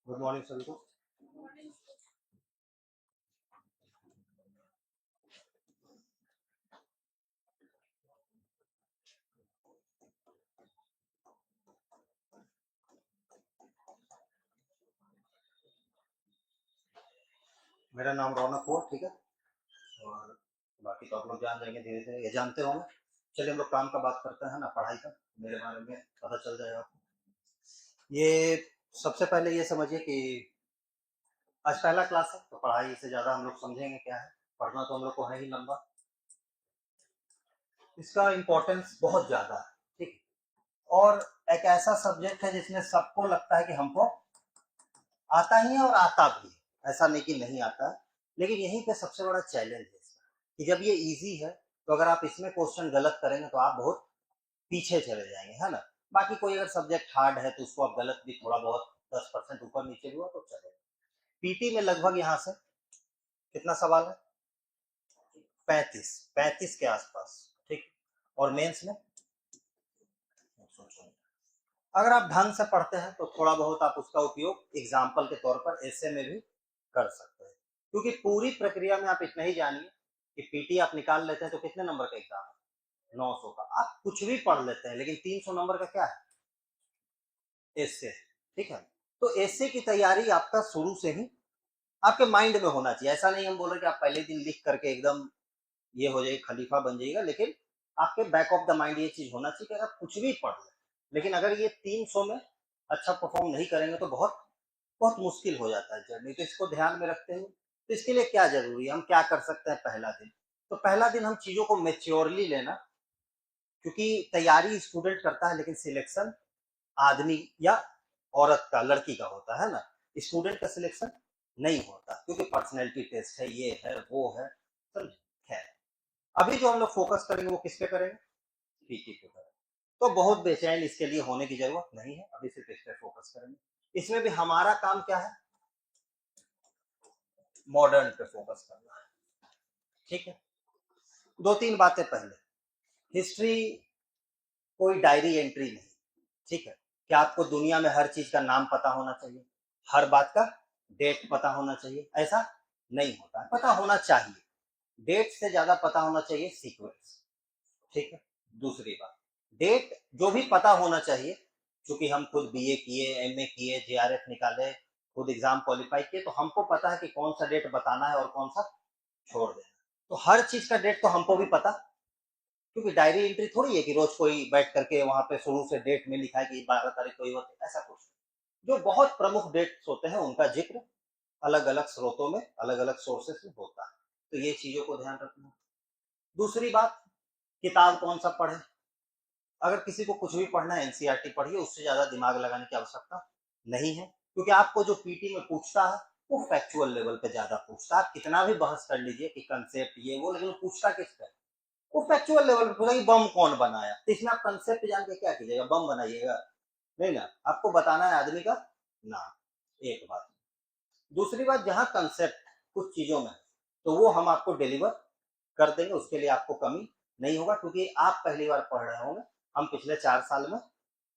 Good morning सभी को। मेरा नाम रौनक हो, ठीक है। और बाकी तो आप लोग जान जाएंगे, धीरे धीरे ये जानते होंगे। चलिए हम लोग काम का बात करते हैं ना, पढ़ाई का। मेरे बारे में पता चल जाएगा आपको। ये सबसे पहले ये समझिए कि आज पहला क्लास है, तो पढ़ाई से ज़्यादा हम लोग समझेंगे क्या है। पढ़ना तो हम लोग को है ही लंबा, इसका इम्पोर्टेंस बहुत ज़्यादा है, ठीक है। और एक ऐसा सब्जेक्ट है जिसमें सबको लगता है कि हमको आता ही है और आता भी है, ऐसा नहीं कि नहीं आता है। लेकिन यहीं पे सबसे बड़ा चैलेंज है इसका, कि जब ये इजी है तो अगर आप इसमें क्वेश्चन गलत करेंगे तो आप बहुत पीछे चले जाएंगे, है ना। बाकी कोई अगर सब्जेक्ट हार्ड है तो उसको आप गलत भी थोड़ा बहुत 10% ऊपर नीचे हुआ तो चलेगा। पीटी में लगभग यहाँ से कितना सवाल है, 35 के आसपास, ठीक। और मेंस में सोचो, अगर आप ढंग से पढ़ते हैं तो थोड़ा बहुत आप उसका उपयोग एग्जाम्पल के तौर पर ऐसे में भी कर सकते हैं। क्योंकि पूरी प्रक्रिया में आप इतना ही जानिए कि पीटी आप निकाल लेते हैं तो कितने नंबर का एग्जाम है, 900 का। आप कुछ भी पढ़ लेते हैं लेकिन 300 नंबर का क्या है, एसे, ठीक है। तो एसे की तैयारी आपका शुरू से ही आपके माइंड में होना चाहिए। ऐसा नहीं हम बोल रहे कि आप पहले दिन लिख करके एकदम ये हो जाएगी, खलीफा बन जाएगा, लेकिन आपके बैक ऑफ द माइंड ये चीज होना चाहिए कि अगर कुछ भी पढ़ लें, लेकिन अगर ये 300 में अच्छा परफॉर्म नहीं करेंगे तो बहुत बहुत मुश्किल हो जाता है जर्नी। तो इसको ध्यान में रखते हुए तो इसके लिए क्या जरूरी है, हम क्या कर सकते हैं। पहला दिन, तो पहला दिन हम चीजों को मेच्योरली लेना, क्योंकि तैयारी स्टूडेंट करता है लेकिन सिलेक्शन आदमी या औरत का, लड़की का होता है ना। स्टूडेंट का सिलेक्शन नहीं होता, क्योंकि पर्सनैलिटी टेस्ट है, ये है वो है, समझे। खैर, अभी जो हम लोग फोकस करेंगे वो किस पे करेंगे, पीटी पे करेंगे। तो बहुत बेचैन इसके लिए होने की जरूरत नहीं है, अभी सिर्फ इस पे फोकस करेंगे। इसमें भी हमारा काम क्या है, मॉडर्न पे फोकस करना है, ठीक है। दो तीन बातें पहले, हिस्ट्री कोई डायरी एंट्री नहीं, ठीक है। क्या आपको दुनिया में हर चीज का नाम पता होना चाहिए, हर बात का डेट पता होना चाहिए, ऐसा नहीं होता है। पता होना चाहिए, डेट से ज्यादा पता होना चाहिए सीक्वेंस, ठीक है। दूसरी बात, डेट जो भी पता होना चाहिए, क्योंकि हम खुद बीए किए, एमए किए, जेआरएफ निकाले, खुद एग्जाम क्वालिफाई किए, तो हमको पता है कि कौन सा डेट बताना है और कौन सा छोड़ देना। तो हर चीज का डेट तो हमको भी पता, क्योंकि डायरी एंट्री थोड़ी है कि रोज कोई बैठ करके वहां पे शुरू से डेट में लिखा है कि 12 तारीख को ये होता है, ऐसा कुछ। जो बहुत प्रमुख डेट्स होते हैं उनका जिक्र अलग अलग स्रोतों में, अलग अलग सोर्सेस में होता है, तो ये चीजों को ध्यान रखना। दूसरी बात, किताब कौन सा पढ़े। अगर किसी को कुछ भी पढ़ना है एनसीईआरटी पढ़िए, उससे ज्यादा दिमाग लगाने की आवश्यकता नहीं है। क्योंकि आपको जो पीटी में पूछता है वो फैक्चुअल लेवल पे ज्यादा पूछता है। आप कितना भी बहस कर लीजिए कि कंसेप्ट ये वो, लेकिन पूछता किस पे, वो फैक्चुअल लेवल पे पूछा कि बम कौन बनाया। तो इसमें आप कंसेप्ट जान के क्या कीजिएगा, बम बनाइएगा नहीं ना, आपको बताना है आदमी का नाम, एक बात। दूसरी बात, जहां कंसेप्ट कुछ चीजों में तो वो हम आपको डिलीवर कर देंगे, उसके लिए आपको कमी नहीं होगा, क्योंकि आप पहली बार पढ़ रहे होंगे। हम पिछले 4 साल में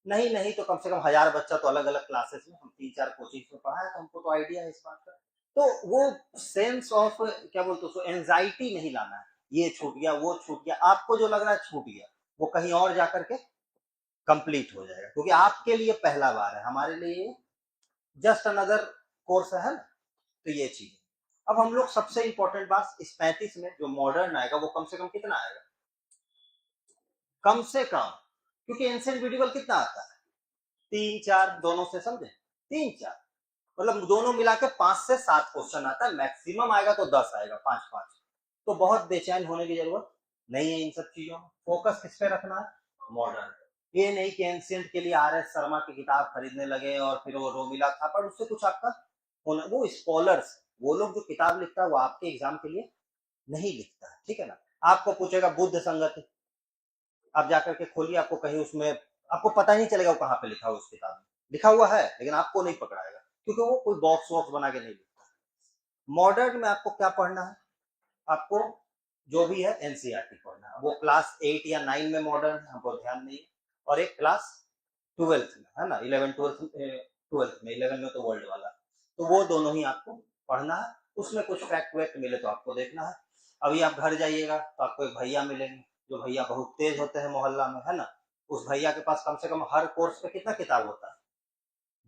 नहीं नहीं तो कम से कम 1000 बच्चा तो अलग अलग क्लासेस में हम 3-4 कोचिंग में पढ़ा है, तो हमको तो आइडिया है इस बात का। तो वो सेंस ऑफ क्या बोलते हैं, एंजाइटी नहीं लाना है, ये छूट गया वो छूट गया। आपको जो लग रहा है छूट गया, वो कहीं और जाकर के कंप्लीट हो जाएगा, क्योंकि आपके लिए पहला बार है, हमारे लिए जस्ट अनदर कोर्स है ना। तो ये चीज, अब हम लोग सबसे इंपॉर्टेंट बात, इस 35 में जो मॉडर्न आएगा वो कम से कम कितना आएगा, कम से कम, क्योंकि एंशिएंट मिडिवल कितना आता है, 3-4 दोनों से, समझे, 3-4, मतलब दोनों मिला के 5 से 7 क्वेश्चन आता है, मैक्सिमम आएगा तो 10 आएगा, 5-5। तो बहुत बेचैन होने की जरूरत नहीं है इन सब चीजों में। फोकस किस पे रखना है, मॉडर्न। ये नहीं कि एंशिएंट के लिए आर एस शर्मा की किताब खरीदने लगे और फिर वो रोमिला थापड़, उससे कुछ आपका होना, वो स्कॉलर्स, वो लोग जो किताब लिखता है वो आपके एग्जाम के लिए नहीं लिखता है, ठीक है ना। आपको पूछेगा बुद्ध संगति, आप जाकर के खोलिए, आपको कहीं उसमें आपको पता ही नहीं चलेगा वो कहाँ पे लिखा हुआ, उस किताब में लिखा हुआ है लेकिन आपको नहीं पकड़ाएगा, क्योंकि वो कोई बॉक्स वॉक्स बना के नहीं लिखता। मॉडर्न में आपको क्या पढ़ना है, आपको जो भी है एनसीईआरटी पढ़ना है। वो क्लास 8 या 9 में मॉडर्न है, हमको ध्यान नहीं है, और एक क्लास 12th में है ना, 11 12th 12th में, 11 में तो वर्ल्ड वाला, तो वो दोनों ही आपको पढ़ना है। उसमें कुछ फैक्ट वैक्ट मिले तो आपको देखना है। अभी आप घर जाइएगा तो आपको एक भैया मिलेंगे, जो भैया बहुत तेज होते हैं मोहल्ला में, है ना। उस भैया के पास कम से कम हर कोर्स पे कितना किताब होता है,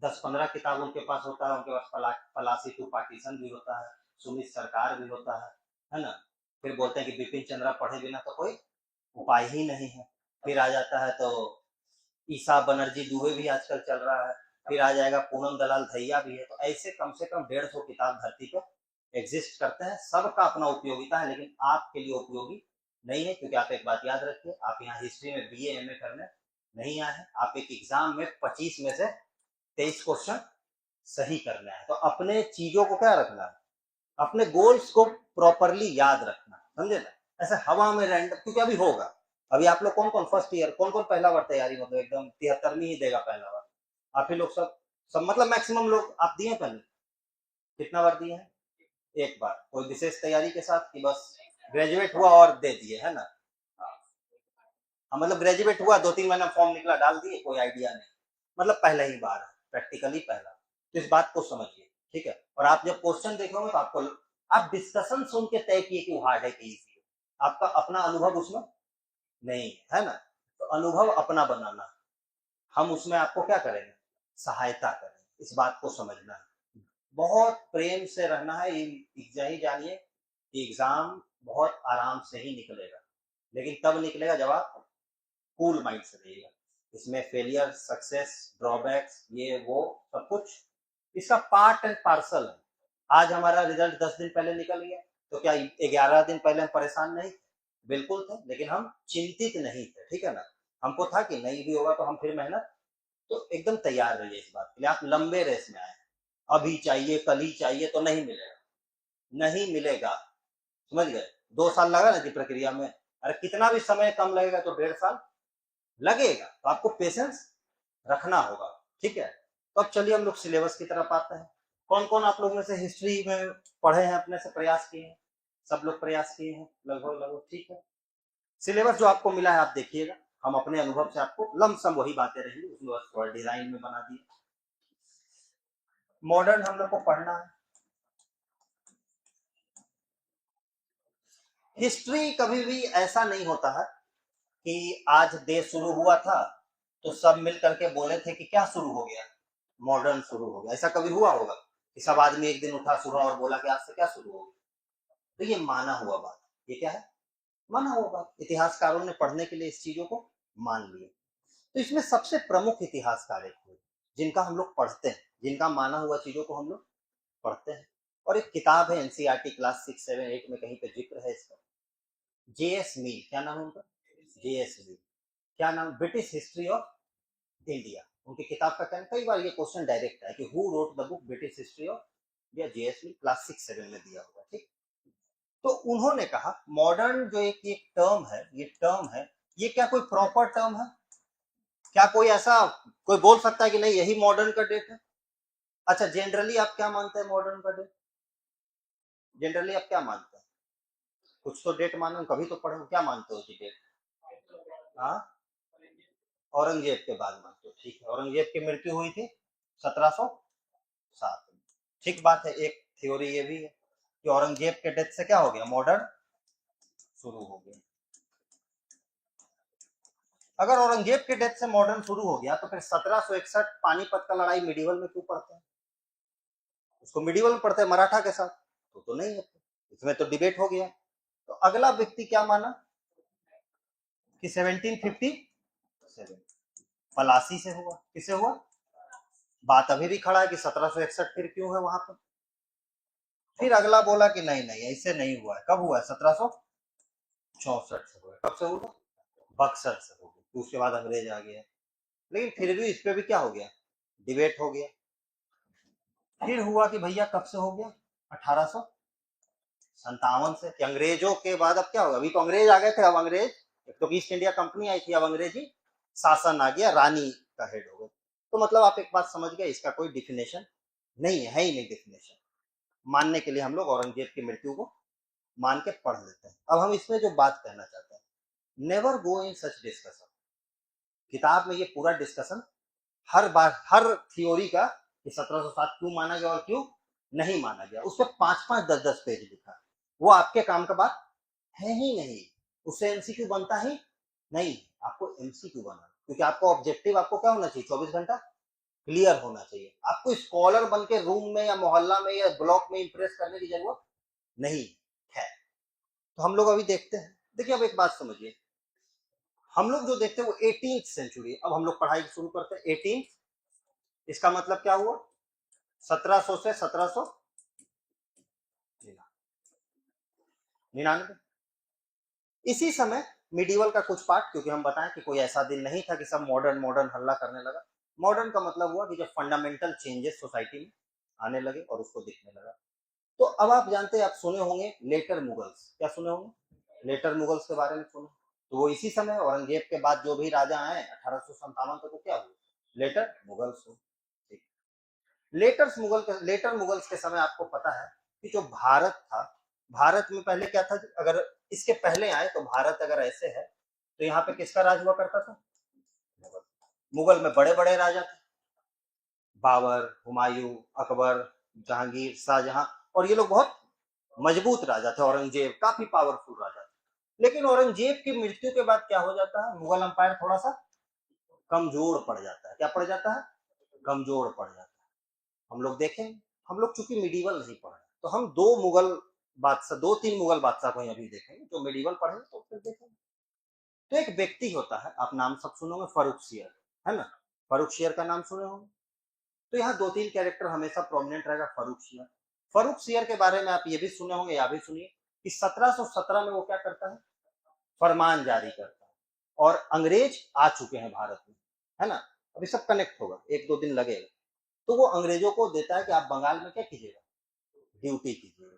10-15 किताब उनके पास होता है। उनके पास पलासी टू पार्टीशन भी होता है, सुमित सरकार भी होता है ना। फिर बोलते हैं कि बिपिन चंद्रा पढ़े बिना तो कोई उपाय ही नहीं है। फिर आ जाता है तो ईसा बनर्जी दुबे भी आजकल चल रहा है। फिर आ जाएगा पूनम दलाल धैया भी है। तो ऐसे कम से कम 150 किताब धरती पर एग्जिस्ट करते हैं। सबका अपना उपयोगिता है, लेकिन आपके लिए उपयोगी नहीं है, क्योंकि आप एक बात याद रखिए, आप यहाँ हिस्ट्री में बीए एमए करने नहीं आए हैं। आप एक एग्जाम में 25 में से 23 क्वेश्चन सही करना है। तो अपने चीजों को क्या रखना है, अपने गोल्स को प्रॉपरली याद रखना, समझे ना। ऐसे हवा में रैंडम, क्योंकि अभी होगा। अभी आप लोग कौन कौन फर्स्ट ईयर, कौन कौन पहला बार तैयारी, मतलब एकदम 73वीं ही देगा पहला बार? आप ही लोग सब मतलब मैक्सिमम लोग आप दिए पहले? कितना बार दिए हैं? एक बार। कोई विशेष तैयारी के साथ कि बस ग्रेजुएट हुआ और दे दिए, है ना? हाँ, मतलब ग्रेजुएट हुआ, 2-3 महीना फॉर्म निकला डाल दिए, कोई आइडिया नहीं, मतलब पहला ही बार है, प्रैक्टिकली पहला। तो इस बात को समझिए, ठीक है। और आप जब क्वेश्चन देखोगे तो आपको, आप डिस्कशन सुन के तय किए कि वो हार्ड है कि इजी है, आपका अपना अनुभव उसमें नहीं है ना। तो अनुभव अपना बनाना, हम उसमें आपको क्या करेंगे, सहायता करेंगे। इस बात को समझना है, बहुत प्रेम से रहना है। यही जानिए कि एग्जाम बहुत आराम से ही निकलेगा, लेकिन तब निकलेगा जब आप कूल माइंड से रहिएगा। इसमें फेलियर, सक्सेस, ड्रॉबैक्स, ये वो सब कुछ इसका पार्ट एंड पार्सल है। आज हमारा रिजल्ट 10 दिन पहले निकल गया, तो क्या 11 दिन पहले हम परेशान नहीं थे? बिल्कुल थे, लेकिन हम चिंतित नहीं थे, ठीक है ना। हमको था कि नहीं भी होगा तो हम फिर मेहनत, तो एकदम तैयार रहिए इस बात के लिए। आप लंबे रेस में आए, अभी चाहिए कल ही चाहिए तो नहीं मिलेगा, नहीं मिलेगा, समझ गए। 2 साल लगा ना कि प्रक्रिया में, अरे कितना भी समय कम लगेगा तो 1.5 साल लगेगा। तो आपको पेशेंस रखना होगा, ठीक है। तो अब चलिए हम लोग सिलेबस की तरफ आते हैं। कौन कौन आप लोग में से हिस्ट्री में पढ़े हैं, अपने से प्रयास किए हैं? सब लोग प्रयास किए हैं लगभग लगभग, ठीक है। सिलेबस जो आपको मिला है आप देखिएगा, हम अपने अनुभव से आपको लमसम वही बातें रहेंगी, उसमें बस थोड़ा डिजाइन में बना दिए। मॉडर्न हम लोग को पढ़ना है। हिस्ट्री कभी भी ऐसा नहीं होता है कि आज देश शुरू हुआ था तो सब मिल करके बोले थे कि क्या शुरू हो गया, मॉडर्न शुरू हो गया। ऐसा कभी हुआ होगा कि सब आदमी एक दिन उठा सुबह और बोला कि आज से क्या शुरू हो गया? तो ये माना हुआ बात, ये क्या है, माना हुआ बात। इतिहासकारों ने पढ़ने के लिए इस चीजों को मान लिया। तो इसमें सबसे प्रमुख इतिहासकार एक हुए जिनका हम लोग पढ़ते हैं, जिनका माना हुआ चीजों को हम लोग पढ़ते हैं। और एक किताब है एनसीईआरटी क्लास 6, 7, 8 में कहीं पे जिक्र है इसका, जेएस मील, क्या नाम है उनका, जेएस मील। क्या नाम, ब्रिटिश हिस्ट्री ऑफ इंडिया। उनकी किताब का क्या, कई बार ये क्वेश्चन डायरेक्ट है कि who wrote the book British history of India, JS Mill, class 6, 7 में दिया होगा, ठीक। तो उन्होंने कहा मॉडर्न जो एक ये टर्म है, ये टर्म है, ये क्या कोई प्रॉपर टर्म है? क्या कोई ऐसा कोई बोल सकता है कि नहीं यही मॉडर्न का डेट है? अच्छा, जनरली आप क्या मानते हैं मॉडर्न का डेट? जनरली आप क्या मानते हैं? कुछ तो डेट मानो, कभी तो पढ़ो, क्या मानते हो जी डेट? हाँ, औरंगजेब के बाद मानते हो, ठीक है। औरंगजेब की मृत्यु हुई थी 1707 में, ठीक बात है। एक थ्योरी ये भी है कि औरंगजेब के डेथ से क्या हो गया, मॉडर्न शुरू हो गया। अगर औरंगजेब के डेथ से मॉडर्न शुरू हो गया तो फिर 1761 पानीपत का लड़ाई मिडिवल में क्यों पढ़ते हैं? उसको मिडिवल में पढ़ते हैं मराठा के साथ, तो नहीं है, इसमें तो डिबेट हो गया। तो अगला व्यक्ति क्या माना कि 1757 पलासी से हुआ। किसे हुआ? बात अभी भी खड़ा है कि 1761 फिर क्यों है वहां पर। फिर अगला बोला कि नहीं नहीं ऐसे नहीं हुआ है। कब हुआ है? 1764 से हुआ। कब से हुआ? बक्सर से हो गया। उसके बाद अंग्रेज आ गया, लेकिन फिर भी इस पे भी क्या हो गया, डिबेट हो गया। फिर हुआ कि भैया कब से हो गया, 1857 से, कि अंग्रेजों के बाद अब क्या होगा, अभी तो अंग्रेज आ गए थे, अब अंग्रेज, एक तो ईस्ट इंडिया कंपनी आई थी, अब अंग्रेजी शासन आ गया, रानी का हेड हो गया। तो मतलब आप एक बात समझ गए, इसका कोई डिफिनेशन नहीं है ही नहीं डिफिनेशन। मानने के लिए हम लोग औरंगजेब की मृत्यु को मान के पढ़ लेते हैं। अब हम इसमें जो बात कहना चाहते हैं, नेवर गो इन सच डिस्कशन। किताब में ये पूरा डिस्कशन हर बार हर थ्योरी का कि 1707 क्यों माना गया और क्यों नहीं माना गया, उस पर 5-5 10-10 पेज लिखा, वो आपके काम का बात है ही नहीं, उससे एमसीक्यू बनता ही नहीं। आपको एमसीक्यू बना, क्योंकि आपका ऑब्जेक्टिव आपको क्या होना चाहिए, 24 घंटा क्लियर होना चाहिए। आपको स्कॉलर बन के रूम में या मोहल्ला में या ब्लॉक में इंप्रेस करने की जरूरत नहीं है। तो हम लोग अभी देखते हैं, देखिए अब एक बात समझिए, हम लोग जो देखते हैं वो 18th सेंचुरी। अब हम लोग पढ़ाई शुरू करते हैं 18, इसका मतलब क्या हुआ, 1700 से 1799। इसी समय मिडिवल का कुछ पार्ट, क्योंकि हम बताएं कि कोई ऐसा दिन नहीं था कि सब मॉडर्न मॉडर्न हल्ला करने लगा। मॉडर्न का मतलब हुआ कि जब फंडामेंटल चेंजेस सोसाइटी में आने लगे और उसको दिखने लगा। तो अब आप जानते हैं, आप सुने होंगे लेटर मुगल्स, क्या सुने होंगे, लेटर मुगल्स के बारे में सुने। तो वो इसी समय औरंगजेब के बाद जो भी राजा आए 1857 तक, वो क्या हुए, लेटर मुगल्स हो। लेटर मुगल्स के समय आपको पता है कि जो भारत था, भारत में पहले क्या था, अगर इसके पहले आए तो भारत अगर ऐसे है तो यहाँ पे किसका राज हुआ करता था, मुगल में बड़े बड़े राजा थे, बाबर, हुमायूं, अकबर, जहांगीर, शाहजहां, और ये लोग बहुत मजबूत राजा थे। औरंगजेब काफी पावरफुल राजा थे। लेकिन औरंगजेब की मृत्यु के बाद क्या हो जाता है, मुगल अंपायर थोड़ा सा कमजोर पड़ जाता है। क्या पड़ जाता है, कमजोर पड़ जाता है। हम लोग देखें, हम लोग चूंकि मिडिवल नहीं पढ़े तो हम दो तीन मुगल बादशाह को अभी देखेंगे, जो मिडिवल पढ़े तो फिर देखेंगे। तो एक व्यक्ति होता है, आप नाम सब सुनोगे, फर्रुखसियर, है ना, फर्रुखसियर का नाम सुने होंगे। तो यहाँ 2-3 कैरेक्टर हमेशा प्रोमिनेंट रहेगा, फर्रुखसियर। फर्रुखसियर के बारे में आप ये भी सुने होंगे, या भी सुनिए कि 1717 में वो क्या करता है, फरमान जारी करता है, और अंग्रेज आ चुके हैं भारत में, है ना, अभी सब कनेक्ट होगा, 1-2 दिन लगेगा। तो वो अंग्रेजों को देता है कि आप बंगाल में क्या कीजिएगा, ड्यूटी कीजिएगा,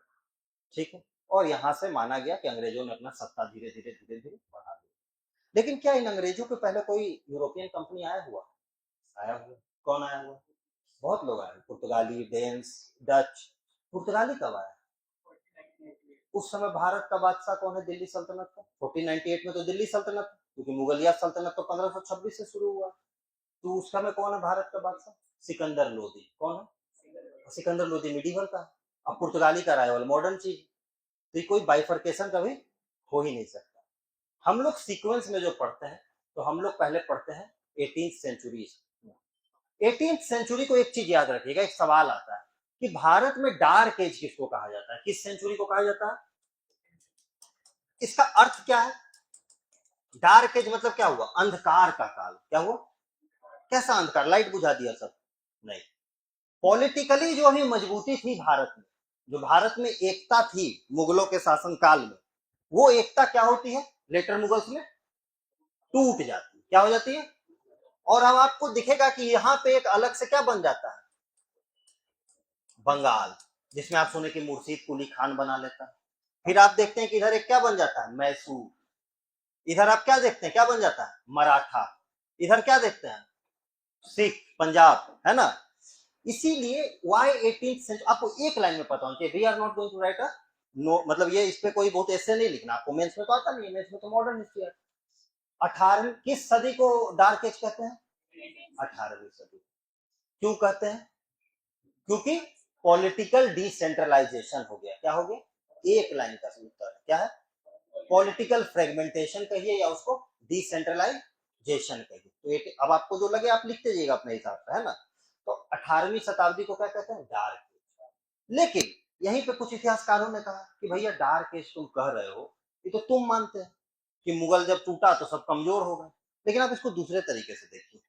ठीक है। और यहां से माना गया कि अंग्रेजों ने अपना सत्ता धीरे धीरे धीरे धीरे बढ़ा दी। लेकिन क्या इन अंग्रेजों के पहले कोई यूरोपियन कंपनी आया हुआ, कौन आया हुआ, बहुत लोग आए, पुर्तगाली, डेन्स, डच। पुर्तगाली कब आया, उस समय भारत का बादशाह कौन है, दिल्ली सल्तनत का, 1498 में तो दिल्ली सल्तनत, क्योंकि मुगलिया सल्तनत तो 1526 से शुरू हुआ। तो उस समय कौन है भारत का बादशाह, सिकंदर लोदी, कौन है, सिकंदर लोदी मिडिवल का। अब पुर्तगाली का राइवल मॉडर्न चीज, तो कोई बाइफर्केशन कभी हो ही नहीं सकता। हम लोग सीक्वेंस में जो पढ़ते हैं, तो हम लोग पहले पढ़ते हैं 18th सेंचुरी। 18th सेंचुरी को एक चीज याद रखिएगा, एक सवाल आता है कि भारत में डार्क एज किसको कहा जाता है, किस सेंचुरी को कहा जाता है, इसका अर्थ क्या है, डार्क एज मतलब क्या हुआ, अंधकार का काल। क्या हुआ, कैसा अंधकार, लाइट बुझा दिया सब, नहीं। पॉलिटिकली जो अभी मजबूती थी भारत में, जो भारत में एकता थी मुगलों के शासन काल में, वो एकता क्या होती है, लेटर मुगल्स में टूट जाती है। क्या हो जाती है, और अब आपको दिखेगा कि यहां पे एक अलग से क्या बन जाता है, बंगाल, जिसमें आप सुने कि मुर्शीद कुली खान बना लेता है। फिर आप देखते हैं कि इधर एक क्या बन जाता है, मैसूर। इधर आप क्या देखते हैं, क्या बन जाता है, मराठा। इधर क्या देखते हैं, सिख, पंजाब, है ना। इसीलिए वाई 18th सेंचुरी, आपको एक लाइन में पता होना चाहिए, we are not going to write a no, मतलब ये इस पे कोई बहुत ऐसे नहीं लिखना, आपको मेंस में तो आता नहीं है, मेंस में तो मॉडर्न हिस्ट्री है। 18वीं किस सदी को डार्क एज कहते हैं, 18वीं सदी। क्यों कहते हैं, क्योंकि पॉलिटिकल डिसेंट्रलाइजेशन हो गया। क्या हो गया, एक लाइन का उत्तर क्या है, पॉलिटिकल फ्रेगमेंटेशन कहिए या उसको डिसेंट्रलाइजेशन कहिए। तो अब आपको जो लगे आप लिखते जाइएगा अपने हिसाब से, है ना। तो 18वीं शताब्दी को क्या कहते हैं, डार्क एज। लेकिन यहीं पे कुछ इतिहासकारों ने कहा कि भैया डार्क एज तुम कह रहे हो, ये तो तुम मानते हैं कि मुगल जब टूटा तो सब कमजोर हो गए। लेकिन आप इसको दूसरे तरीके से देखिए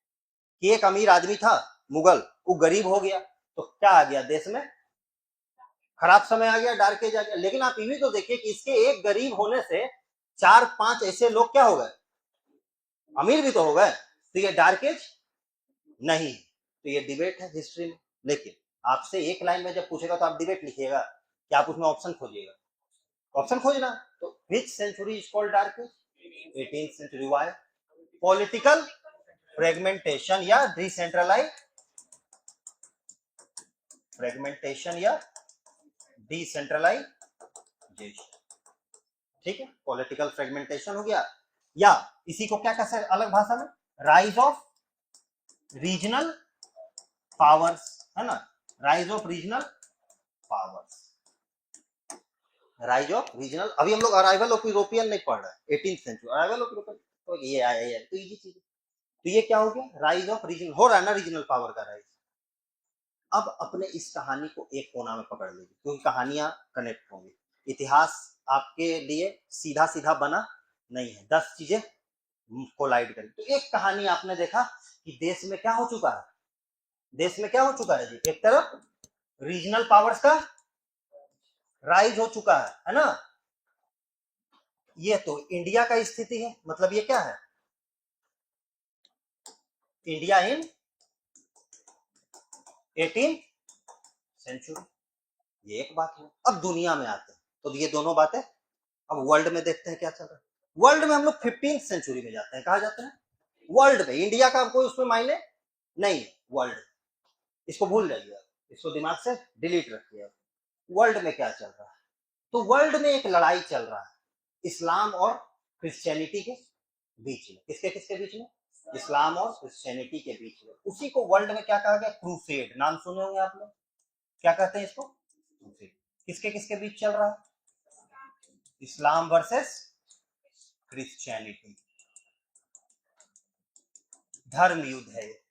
कि एक अमीर आदमी था मुगल, वो गरीब हो गया, तो क्या आ गया देश में, खराब समय आ गया, डार्क एज आ गया। लेकिन आप ये भी तो देखिए कि इसके एक गरीब होने से 4-5 ऐसे लोग क्या हो गए, अमीर भी तो हो गए। तो ये डार्क एज नहीं, तो ये डिबेट है हिस्ट्री में। लेकिन आपसे एक लाइन में जब पूछेगा तो आप डिबेट लिखिएगा कि आप उसमें ऑप्शन खोजिएगा, ऑप्शन खोजना। तो which century is called dark age, 18th century. Why, political fragmentation या डिसेंट्रलाइजेशन, ठीक है, पॉलिटिकल फ्रेगमेंटेशन हो गया। या इसी को क्या कह सकते अलग भाषा में, राइज ऑफ रीजनल पावर्स, है ना, rise of regional powers, rise of regional. अभी हम लोग अराइवल ऑफ यूरोपियन नहीं पढ़ रहे हैं, 18th century, arrival of European तो ये आया तो इजी चीज है। तो ये क्या हो गया, राइज ऑफ रीजनल हो रहा है ना, रीजनल पावर का राइज। अब अपने इस कहानी को एक कोना में पकड़ लीजिए, क्योंकि कहानियां कनेक्ट होंगी। इतिहास आपके लिए सीधा सीधा बना नहीं है, 10 चीजें कोलाइड करें। तो एक कहानी आपने देखा कि देश में क्या हो चुका है, देश में क्या हो चुका है जी, एक तरफ रीजनल पावर्स का राइज हो चुका है ना। ये तो इंडिया का स्थिति है, मतलब ये क्या है, इंडिया इन 18th सेंचुरी, ये एक बात है। अब दुनिया में आते हैं, तो ये दोनों बातें, अब वर्ल्ड में देखते हैं क्या चल रहा है। वर्ल्ड में हम लोग 15th सेंचुरी में जाते हैं, कहा जाते हैं वर्ल्ड में, इंडिया का कोई उसमें मायने नहीं है, वर्ल्ड, इसको भूल जाइए, इसको दिमाग से डिलीट रखिए। वर्ल्ड में क्या चल रहा है, तो वर्ल्ड में एक लड़ाई चल रहा है इस्लाम और क्रिश्चियनिटी के बीच में। किसके किसके बीच में, इस्लाम और क्रिश्चियनिटी के बीच में। उसी को वर्ल्ड में क्या कहा गया, क्रूसेड, नाम सुने होंगे आप लोग, क्या कहते हैं इसको, क्रूसेड। किसके किसके बीच चल रहा है, इस्लाम वर्सेस क्रिश्चियनिटी, धर्म युद्ध है ये।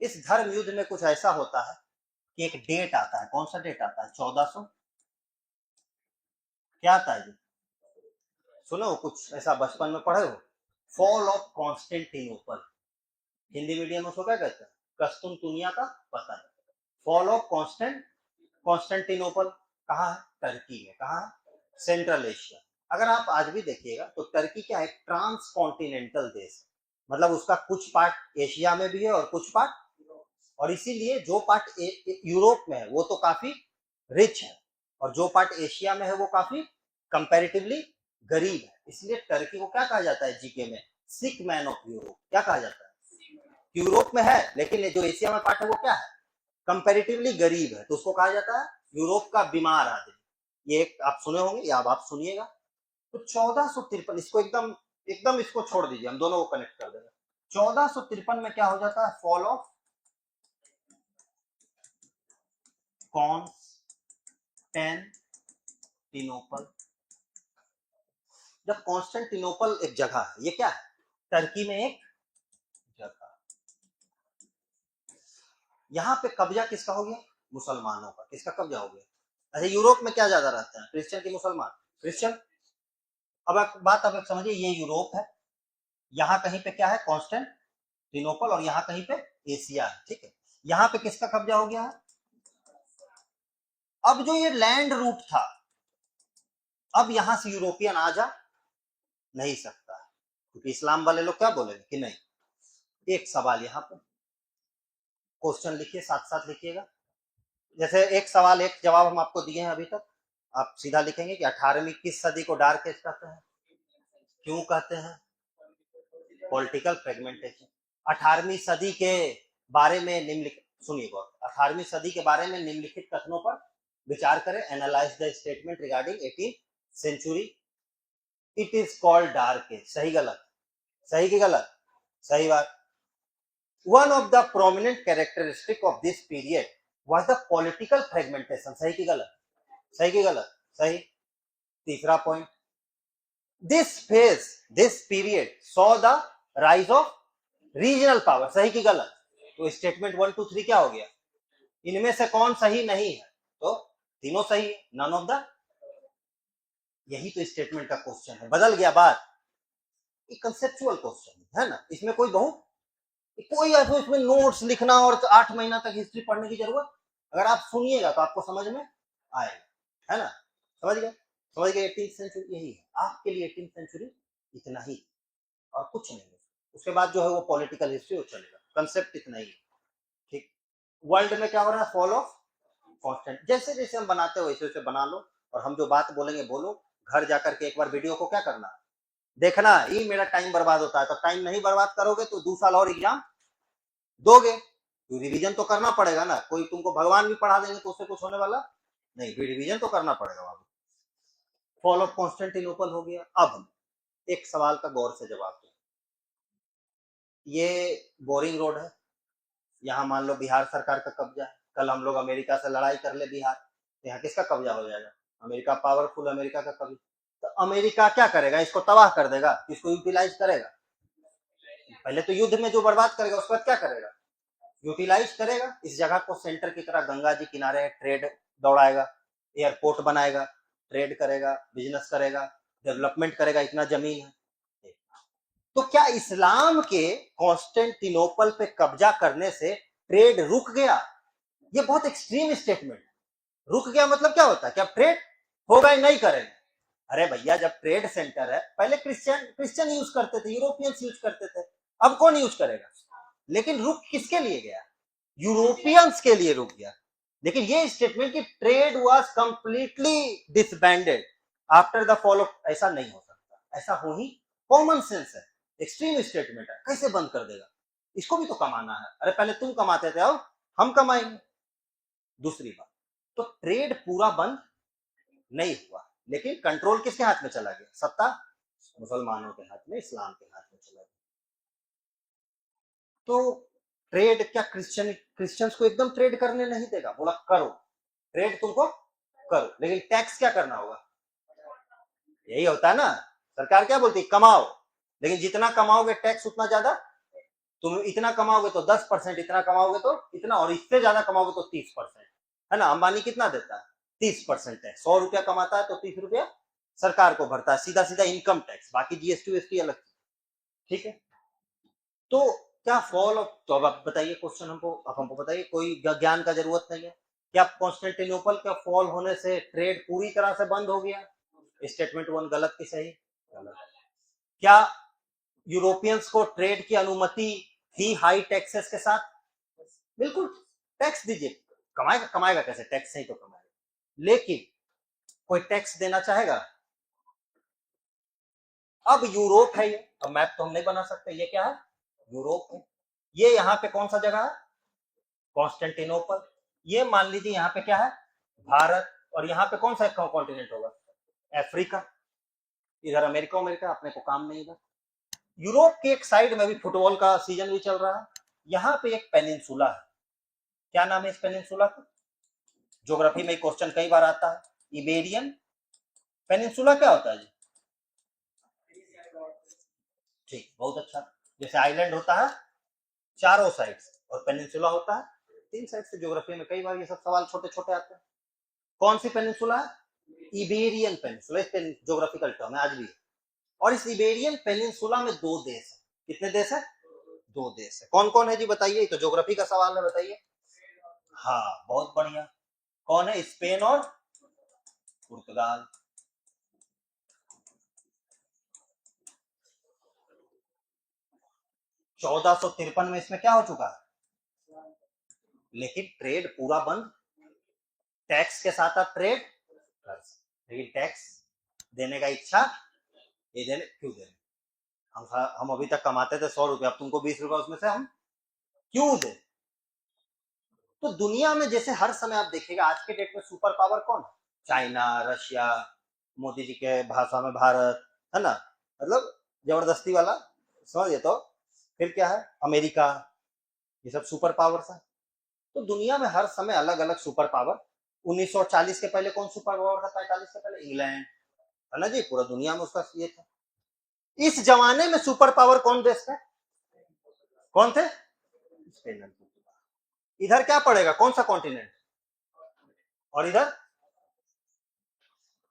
इस धर्म युद्ध में कुछ ऐसा होता है कि एक डेट आता है, कौन सा डेट आता है, 1400 क्या आता है जी, सुनो कुछ ऐसा बचपन में पढ़े हो, fall of Constantinople, Hindi medium में उसको क्या कहते हैं, कस्तुन दुनिया का पतन। फॉल ऑफ कॉन्स्टेंटिनोपल कहाँ है, टर्की में, कहाँ है, सेंट्रल एशिया। अगर आप आज भी देखिएगा तो टर्की क्या है, ट्रांस कॉन्टिनेंटल देश, मतलब उसका कुछ पार्ट एशिया में भी है और कुछ पार्ट, और इसीलिए जो पार्ट यूरोप में है वो तो काफी रिच है, और जो पार्ट एशिया में है वो काफी कंपैरेटिवली गरीब है। इसलिए टर्की को क्या कहा जाता है जीके में, सिक मैन ऑफ यूरोप, क्या कहा जाता है, यूरोप में है लेकिन जो एशिया में पार्ट है वो क्या है, कंपैरेटिवली गरीब है, तो उसको कहा जाता है यूरोप का बीमार आदमी। ये एक आप सुने होंगे या अब आप सुनिएगा। तो 1453, इसको एकदम एकदम इसको छोड़ दीजिए, हम दोनों को कनेक्ट कर देंगे। 1453 में क्या हो जाता है, फॉल ऑफ कॉन्स्टेंटिनोपल। जब कॉन्स्टेंटिनोपल एक जगह है, ये क्या है, टर्की में एक जगह, यहां पे कब्जा किसका हो गया, मुसलमानों का। किसका कब्जा हो गया, अच्छा यूरोप में क्या ज्यादा रहते हैं, क्रिश्चियन की मुसलमान, क्रिश्चियन। अब एक बात अब समझिए, ये यूरोप है, यहाँ कहीं पे क्या है, कॉन्स्टेंटिनोपल, और यहाँ कहीं पे एशिया है, ठीक है। यहाँ पे किसका कब्जा हो गया है, अब जो ये लैंड रूट था, अब यहां से यूरोपियन आ जा नहीं सकता, क्योंकि इस्लाम वाले लोग क्या बोलेंगे कि नहीं। एक सवाल यहाँ पे, क्वेश्चन लिखिए, साथ साथ लिखिएगा, जैसे एक सवाल एक जवाब हम आपको दिए हैं अभी तक, आप सीधा लिखेंगे कि 18वीं किस सदी को डार्क एज कहते हैं, क्यों कहते हैं, पॉलिटिकल फ्रेगमेंटेशन। 18वीं सदी के बारे में निम्नलिखित, सुनिए गौर, 18वीं सदी के बारे में निम्नलिखित कथनों पर विचार करें, analyse the statement regarding 18th century, it is called dark age, सही गलत, सही की गलत, सही बात। One of the prominent characteristic of this period was the political fragmentation, सही की गलत, सही की गलत, सही। तीसरा point, this period saw the rise of regional power, सही की गलत। तो स्टेटमेंट 1 2 3 क्या हो गया, इनमें से कौन सही नहीं है, तो तीनों सही है, नन ऑफ द। यही तो स्टेटमेंट का क्वेश्चन है, बदल गया बात, ये कंसेप्चुअल क्वेश्चन है ना, इसमें कोई बहुत कोई ऐसा इसमें नोट्स लिखना और 8 महीना तक हिस्ट्री पढ़ने की जरूरत, अगर आप सुनिएगा तो आपको समझ में आएगा, है ना, समझ गए, समझ गए। 18th सेंचुरी यही है आपके लिए, 18th सेंचुरी इतना ही और कुछ नहीं है। उसके बाद जो है वो पॉलिटिकल हिस्ट्री वो चलेगा, कंसेप्ट इतना ही है, ठीक। वर्ल्ड में क्या हो रहा है, फॉल ऑफ कॉन्स्टेंट, जैसे जैसे हम बनाते हो वैसे वैसे बना लो, और हम जो बात बोलेंगे बोलो, घर जाकर के एक बार वीडियो को क्या करना है, देखना। ये मेरा टाइम बर्बाद होता है, तो टाइम नहीं बर्बाद करोगे तो 2 साल और एग्जाम दोगे, तो रिवीजन तो करना पड़ेगा ना, कोई तुमको भगवान भी पढ़ा देंगे तो उससे कुछ होने वाला नहीं, रिवीजन तो करना पड़ेगा बाबू। फॉल ऑफ कॉन्स्टेंटिनोपल हो गया। अब एक सवाल का गौर से जवाब दो, ये बोरिंग रोड है, यहाँ मान लो बिहार सरकार का कब्जा है, कल हम लोग अमेरिका से लड़ाई कर ले बिहार, तो यहाँ किसका कब्जा हो जाएगा? अमेरिका पावरफुल, अमेरिका का कब्जा। तो अमेरिका क्या करेगा? इसको तबाह कर देगा, इसको यूटिलाइज करेगा। पहले तो युद्ध में जो बर्बाद करेगा उसके बाद क्या करेगा? यूटिलाइज करेगा। इस जगह को सेंटर की तरह गंगा जी किनारे ट्रेड दौड़ाएगा, एयरपोर्ट बनाएगा, ट्रेड करेगा, बिजनेस करेगा, डेवलपमेंट करेगा, इतना जमीन है। तो क्या इस्लाम के कॉन्स्टेंटिनोपल पे कब्जा करने से ट्रेड रुक गया? ये बहुत एक्सट्रीम स्टेटमेंट। रुक गया मतलब क्या होता है? क्या ट्रेड होगा ही नहीं करेंगे? अरे भैया, जब ट्रेड सेंटर है, पहले क्रिश्चियन यूज करते थे, यूरोपियंस यूज करते थे, अब कौन यूज करेगा? लेकिन रुक किसके लिए गया? यूरोपियंस के लिए रुक गया। लेकिन ये स्टेटमेंट कि trade was completely disbanded after the fall of, ऐसा नहीं हो सकता। ऐसा हो ही कॉमन सेंस है, एक्सट्रीम स्टेटमेंट है, कैसे बंद कर देगा? इसको भी तो कमाना है। अरे पहले तुम कमाते थे, अब हम कमाएंगे। दूसरी बात, तो ट्रेड पूरा बंद नहीं हुआ, लेकिन कंट्रोल किसके हाथ में चला गया? सत्ता मुसलमानों के हाथ में, इस्लाम के हाथ में चला गया। तो ट्रेड क्या क्रिश्चियंस को एकदम ट्रेड करने नहीं देगा? बोला करो ट्रेड, तुमको करो, लेकिन टैक्स क्या करना होगा? यही होता है ना, सरकार क्या बोलती है? कमाओ, लेकिन जितना कमाओगे टैक्स उतना ज्यादा। तुम इतना कमाओगे तो 10%, इतना कमाओगे तो इतना, और इससे ज्यादा कमाओगे तो 30%, है ना? अंबानी कितना देता है? 30% है। 100 रुपया कमाता है तो 30 रुपया सरकार को भरता है, सीधा सीधा इनकम टैक्स, बाकी जीएसटी वीएसटी अलग। ठीक है, तो क्या फॉल ऑफ, तो अब आप बताइए क्वेश्चन हमको, अब हमको बताइए, कोई ज्ञान का जरूरत नहीं है। क्या कॉन्स्टेंटिनोपल का फॉल होने से ट्रेड पूरी तरह से बंद हो गया? स्टेटमेंट वन गलत की सही? गलत। क्या यूरोपियंस को ट्रेड की अनुमति थी हाई टैक्सेस के साथ? बिल्कुल, टैक्स दीजिए। कमाएगा, कमाएगा कैसे? टैक्स से ही तो कमाएगा। लेकिन कोई टैक्स देना चाहेगा? अब यूरोप है ये, अब मैप तो हम नहीं बना सकते, ये क्या है? यूरोप है। ये यहाँ पे कौन सा जगह है? कॉन्स्टेंटिनोपल। ये मान लीजिए यहाँ पे क्या है? भारत। और यहाँ पे कौन सा कॉन्टिनेंट होगा? अफ्रीका। इधर अमेरिका, अमेरिका, अपने को काम नहीं इधर। यूरोप के एक साइड में भी फुटबॉल का सीजन भी चल रहा है। यहाँ पे एक पेनिनसुला है। क्या नाम है इस पेनिनसुला का? ज्योग्राफी में क्वेश्चन कई बार आता है, इबेरियन पेनिनसुला क्या होता है जी? ठीक, बहुत अच्छा। जैसे आइलैंड होता है चारों साइड से, और पेनिनसुला होता है 3 साइड से। ज्योग्राफी में कई बार ये सब सवाल छोटे छोटे आते हैं। कौन सी पेनिनसुला है? Iberian peninsula. इस ज्योग्राफिकल टर्म है, आज भी है। और इस इबेरियन पेनिनसुला में 2 देश है। कितने देश है? 2 देश है। कौन कौन है जी बताइए, तो ज्योग्राफी का सवाल है, बताइए। हाँ, बहुत बढ़िया। कौन है? स्पेन और पुर्तगाल। 1453 में इसमें क्या हो चुका है? लेकिन ट्रेड पूरा बंद। टैक्स के साथ आप ट्रेड कर सकते, लेकिन टैक्स देने का इच्छा ये देने क्यों देने? हम अभी तक कमाते थे 100 रुपया, अब तुमको 20 रुपया उसमें से हम क्यों दे? तो दुनिया में जैसे हर समय आप देखिएगा, आज के डेट में सुपर पावर कौन है? चाइना, रशिया, मोदी जी के भाषा में भारत, है ना? मतलब जबरदस्ती वाला, समझिए। तो फिर क्या है? अमेरिका, ये सब सुपर पावर्स है। तो दुनिया में हर समय अलग अलग सुपर पावर। 1940 के पहले कौन सुपर पावर था? 45 के पहले इंग्लैंड, है ना जी? पूरा दुनिया में उसका ये था। इस जमाने में सुपर पावर कौन देश थे? कौन थे? स्पेन। इधर क्या पड़ेगा? कौन सा कॉन्टिनेंट? और इधर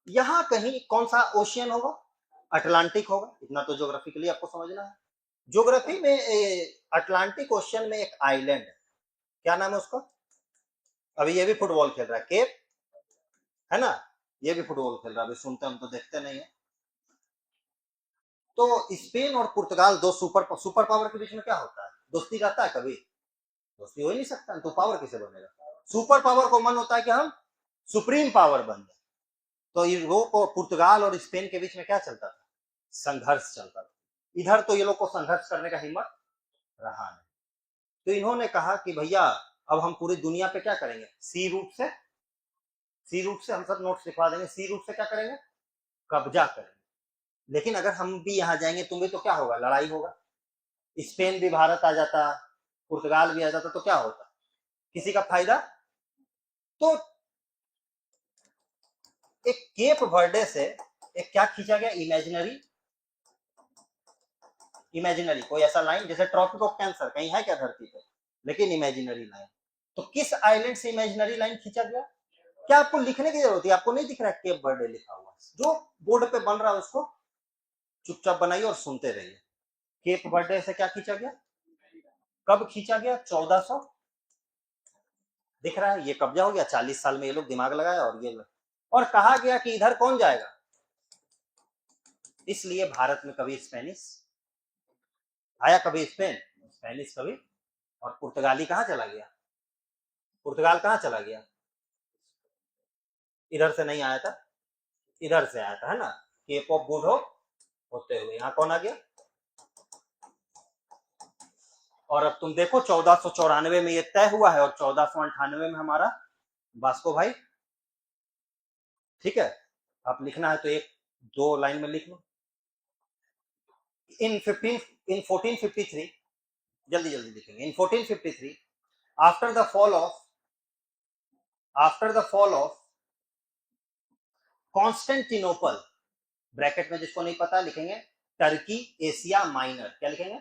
यहां कहीं कौन सा ओशियन होगा? अटलांटिक होगा। इतना तो ज्योग्राफिकली आपको समझना है। ज्योग्राफी में अटलांटिक ओशियन में एक आइलैंड है, क्या नाम है उसका? अभी ये भी फुटबॉल खेल रहा है, केप, है ना? ये भी फुटबॉल खेल रहा है, अभी सुनते हम तो देखते नहीं है। तो स्पेन और पुर्तगाल, 2 सुपर पावर के बीच में क्या होता है? दोस्ती रहता है कभी? दोस्ती हो ही नहीं सकता, तो पावर किसे बनेगा? सुपर पावर को मन होता है कि हम सुप्रीम पावर बन जाए। तो यूरोप और पुर्तगाल और स्पेन के बीच में क्या चलता था? संघर्ष चलता था। इधर तो ये लोग को संघर्ष करने का हिम्मत रहा नहीं, तो इन्होंने कहा कि भैया अब हम पूरी दुनिया पे क्या करेंगे? सी रूट से हम सब नोट्स लिखवा देंगे। सी रूट से क्या करेंगे? कब्जा करेंगे। लेकिन अगर हम भी यहाँ जाएंगे तुम भी, तो क्या होगा? लड़ाई होगा। स्पेन भी भारत आ जाता, पुर्तगाल भी आ जाता, तो क्या होता? किसी का फायदा। तो एक केप वर्डे से एक क्या खींचा गया, इमेजिनरी, इमेजिनरी कोई ऐसा लाइन जैसे ट्रॉपिक ऑफ कैंसर कहीं है क्या धरती पे, लेकिन इमेजिनरी लाइन। तो किस आइलैंड से इमेजिनरी लाइन खींचा गया? क्या आपको लिखने की जरूरत है? आपको नहीं दिख रहा है केप वर्डे लिखा हुआ? जो बोर्ड पे बन रहा है उसको चुपचाप बनाइए और सुनते रहिए। केप वर्डे से क्या खींचा गया, कब खींचा गया? 1400, दिख रहा है ये कब्जा हो गया। 40 साल में ये लोग दिमाग लगाया और ये, और कहा गया कि इधर कौन जाएगा, इसलिए भारत में कभी स्पेनिश आया, कभी स्पेनिश कभी, और पुर्तगाली कहां चला गया, पुर्तगाल कहां चला गया, इधर से नहीं आया था, इधर से आया था, है ना, केप ऑफ गुड होप होते हुए यहां कौन आ गया। और अब तुम देखो 1494 में ये तय हुआ है और 1498 में हमारा वास्को भाई, ठीक है। आप लिखना है तो एक दो लाइन में लिख लो। इन 1453, जल्दी जल्दी लिखेंगे। इन 1453 after the fall of Constantinople, bracket में जिसको नहीं पता लिखेंगे टर्की एशिया माइनर, क्या लिखेंगे,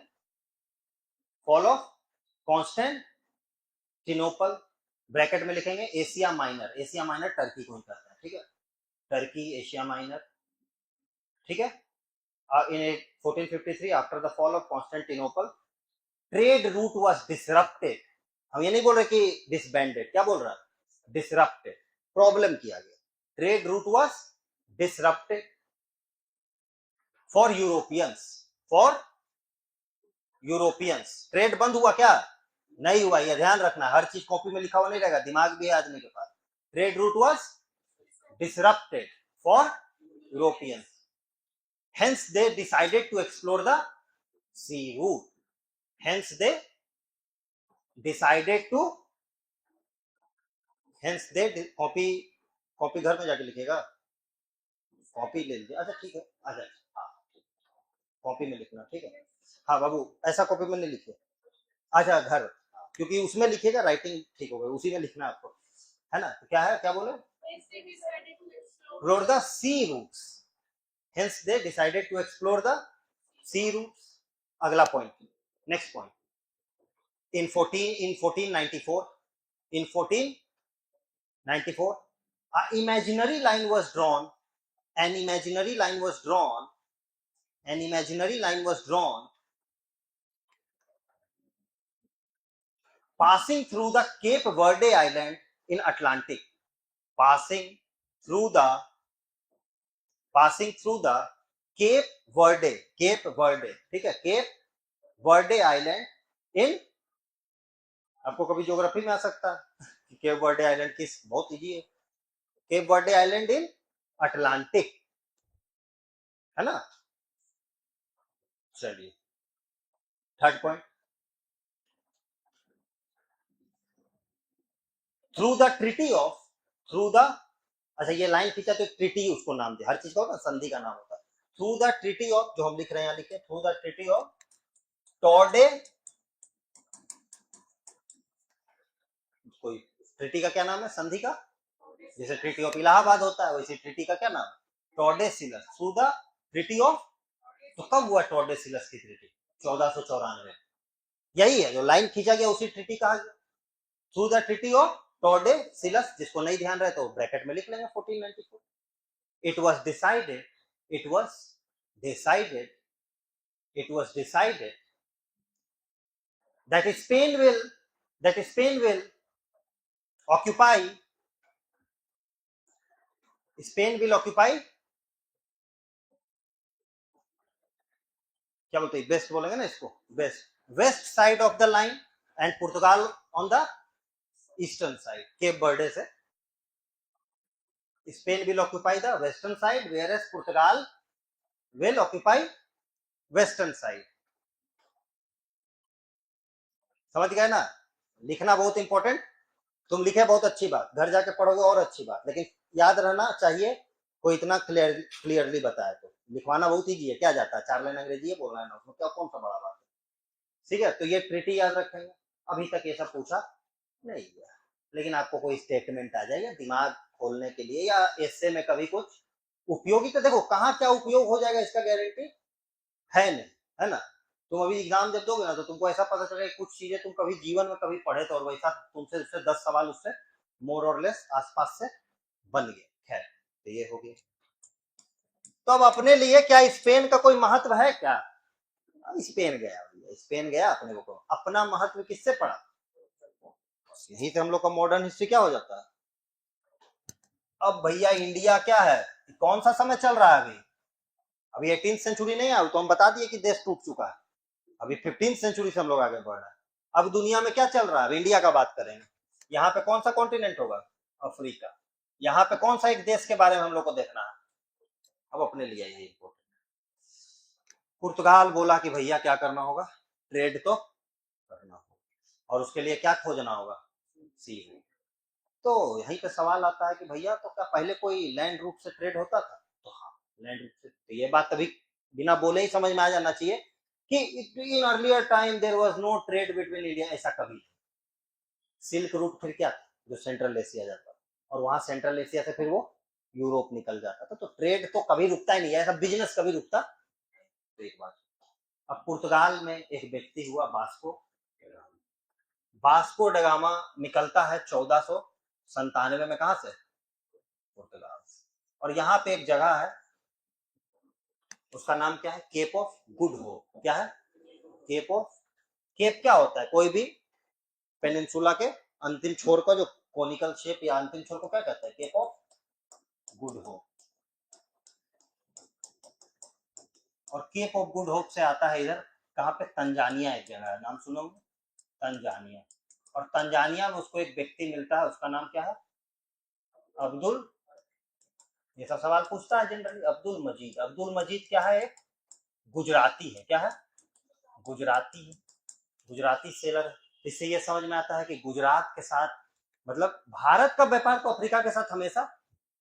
फॉल ऑफ कॉन्स्टेंटिनोपल, ब्रैकेट में लिखेंगे Asia minor, Asia minor Turkey को ही कहते हैं, ठीक है, टर्की एशिया माइनर, ठीक है। इन 1453 after the fall of Constantinople trade route was disrupted, हम ये नहीं बोल रहे कि डिसबैंडेड, क्या बोल रहा है, डिसरप्टेड, प्रॉब्लम किया गया, trade route was disrupted for Europeans, trade बंद हुआ क्या, नहीं हुआ, ये ध्यान रखना, हर चीज कॉपी में लिखा हुआ नहीं रहेगा, दिमाग भी है आदमी के पास। Trade route was disrupted for Europeans, hence they decided to explore the sea route, hence they decided to, hence they copy, copy घर में जाके लिखेगा, कॉपी ले लीजिए, अच्छा ठीक है, अच्छा हाँ कॉपी में लिखना, ठीक है, हाँ बाबू ऐसा कॉपी में नहीं लिखिए, अच्छा घर, क्योंकि उसमें लिखिएगा राइटिंग ठीक हो गई, उसी में लिखना आपको, है ना, तो क्या है, क्या बोले, explore the sea routes, hence they decided to explore the sea routes। अगला point, next point, in 1494 an imaginary line was drawn, an imaginary line was drawn, an imaginary line was drawn passing through the Cape Verde Island in Atlantic, passing through the Cape Verde, ठीक है, Cape Verde Island in, आपको कभी geography में आ सकता है कि Cape Verde island किस, बहुत इजी है, Cape Verde island in Atlantic, है ना। चलिए third point, through the treaty of, through the, अच्छा ये लाइन खींचा तो ट्रीटी उसको नाम दे, हर चीज का होता है संधि का नाम होता है, थ्रू द ट्रीटी ऑफ, जो हम लिख रहे हैं यहाँ लिखे, थ्रू द ट्रीटी ऑफ टॉर्डे, कोई ट्रीटी का क्या नाम है, संधि का, जैसे ट्रीटी ऑफ इलाहाबाद होता है वैसे ट्रीटी का क्या नाम, टॉर्डेसिलस, थ्रू द ट्रीटी ऑफ, तो कब हुआ टॉर्डेसिलस की ट्रीटी, 1494, यही है जो लाइन खींचा गया उसी ट्रीटी कहा गया, थ्रू द ट्रीटी ऑफ टॉर्डेसिलस, जिसको नहीं ध्यान रहे तो ब्रैकेट में लिख लेंगे 1494, it was decided, it was decided, it was decided that Spain will occupy, क्या बोलते हैं, बेस्ट बोलेंगे ना इसको, west side of the line and Portugal on the eastern side, Cape Verde से Spain will occupy the western side whereas Portugal will occupy western side, समझ गए ना, लिखना बहुत इंपॉर्टेंट, तुम लिखे बहुत अच्छी बात, घर जाके पढ़ोगे और अच्छी बात, लेकिन याद रहना चाहिए कोई इतना क्लियरली बताए, तो लिखवाना बहुत ईजी है, क्या जाता है, 4 लाइन अंग्रेजी है बोलना है ना, उसमें क्या कौन सा बड़ा बात है, ठीक है। तो ये ट्रीटी याद रखेंगे, अभी तक ये सब पूछा नहीं गया, लेकिन आपको कोई स्टेटमेंट आ जाएगा, दिमाग खोलने के लिए या ऐसे में कभी कुछ उपयोगी, तो देखो कहाँ क्या उपयोग हो जाएगा इसका गारंटी है नहीं, है ना। तुम अभी एग्जाम जब दोगे ना तो तुमको ऐसा पता चलेगा कुछ चीजें तुम कभी जीवन में कभी पढ़े थे और वैसा तुमसे उससे 10 सवाल उससे मोर और लेस आसपास से बन गए। खैर तो ये हो गया। तो अब अपने लिए क्या स्पेन का कोई महत्व है क्या? स्पेन गया, स्पेन गया, अपने को अपना महत्व किससे पड़ा? यही से हम लोग का मॉडर्न हिस्ट्री क्या हो जाता है। अब भैया इंडिया क्या है, कौन सा समय चल रहा है अभी 18th सेंचुरी नहीं आया तो हम बता दिए कि देश टूट चुका है। अभी 15th सेंचुरी से हम लोग आगे बढ़ रहे हैं। अब दुनिया में क्या चल रहा है, अब इंडिया का बात करेंगे। यहाँ पे कौन सा कॉन्टिनेंट होगा? अफ्रीका। यहाँ पे कौन सा एक देश के बारे में हम लोग को देखना है? अब अपने लिए ये इम्पोर्टेंट। पुर्तगाल बोला कि भैया क्या करना होगा, ट्रेड तो करना होगा, और उसके लिए क्या खोजना होगा, सी रूट। तो यहीं पे सवाल आता है कि भैया तो क्या पहले कोई लैंड रूट से ट्रेड होता था? तो हाँ, लैंड रूट से। तो ये बात अभी बिना बोले ही समझ में आ जाना चाहिए कि in earlier time there was no trade between India, ऐसा कभी। सिल्क रूट फिर क्या था, जो सेंट्रल एशिया जाता था, और वहां सेंट्रल एशिया से फिर वो यूरोप निकल जाता था। तो ट्रेड तो कभी रुकता ही नहीं है, ऐसा बिजनेस कभी रुकता। तो एक बात। अब पुर्तगाल में एक व्यक्ति हुआ वास्को, वास्को डगामा निकलता है 1497 में, कहां से? पुर्तगाल। और यहाँ पे एक जगह है, उसका नाम क्या है? Cape of Good Hope. क्या है? Cape of. केप क्या होता है? कोई भी पेनिनसुला के अंतिम छोर का जो कोनिकल शेप या अंतिम छोर को क्या कहते हैं? Cape of Good Hope. और केप ऑफ गुड होप से आता है इधर, कहाँ पे? तंजानिया एक जगह है, नाम सुनोगे? तंजानिया। और तंजानिया में उसको एक व्यक्ति मिलता है, उसका नाम क्या है? अब्दुल, ये सब सवाल पूछता है जनरली। अब्दुल मजीद। अब्दुल मजीद क्या है? एक गुजराती है। क्या है? गुजराती है, गुजराती सेलर है। इससे ये समझ में आता है कि गुजरात के साथ, मतलब भारत का व्यापार तो अफ्रीका के साथ हमेशा,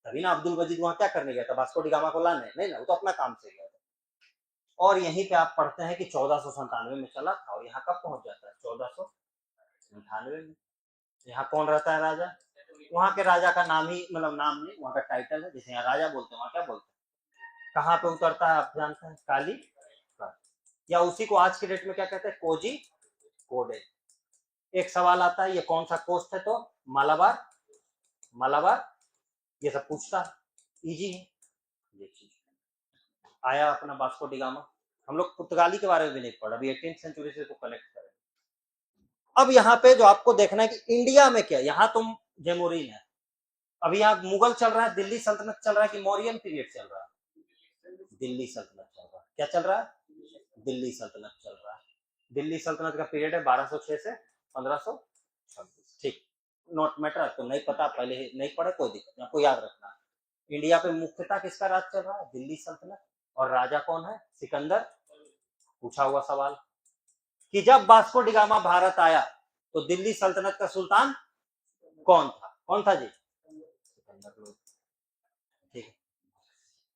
तभी ना अब्दुल मजीद वहां क्या करने गया था? वास्को डी गामा को लाने नहीं ना, वो तो अपना काम से गया था। और यहीं पे आप पढ़ते हैं कि 1497 में चला था और यहाँ कब पहुंच जाता है? 1498 में। यहाँ कौन रहता है राजा? वहां के राजा का नाम ही, मतलब नाम नहीं, वहां का टाइटल है, जैसे यहाँ राजा बोलते हैं वहां क्या बोलते हैं। कहाँ पे उतरता है आप जानते हैं? काली, या उसी को आज के डेट में क्या कहते हैं? कोजी कोडे। एक सवाल आता है, ये कौन सा कोस्ट है? तो मालाबार, मालाबार। ये सब पूछता है, इजी है ये चीज। आया अपना वास्को डी गामा। हम लोग पुर्तगाली के बारे में भी नहीं पढ़ा, अभी 18th सेंचुरी से तो कनेक्ट करें। अब यहाँ पे जो आपको देखना है कि इंडिया में क्या, यहाँ तुम जेमोरिन है, अभी यहाँ मुगल चल रहा है, दिल्ली सल्तनत चल रहा है, कि मौर्यन पीरियड चल रहा है? दिल्ली सल्तनत चल रहा है। क्या चल रहा है? दिल्ली सल्तनत चल रहा है। दिल्ली सल्तनत का पीरियड है 1206 से 1526। ठीक, नोट मैटर, तो नहीं पता पहले ही नहीं पढ़े कोई दिक्कत नहीं, आपको याद रखना। इंडिया पे मुख्यतः किसका राज चल रहा है? दिल्ली सल्तनत। और राजा कौन है? सिकंदर। पूछा हुआ सवाल कि जब वास्को डी गामा भारत आया तो दिल्ली सल्तनत का सुल्तान कौन था? कौन था जी? सिकंदर लोधी। ठीक है,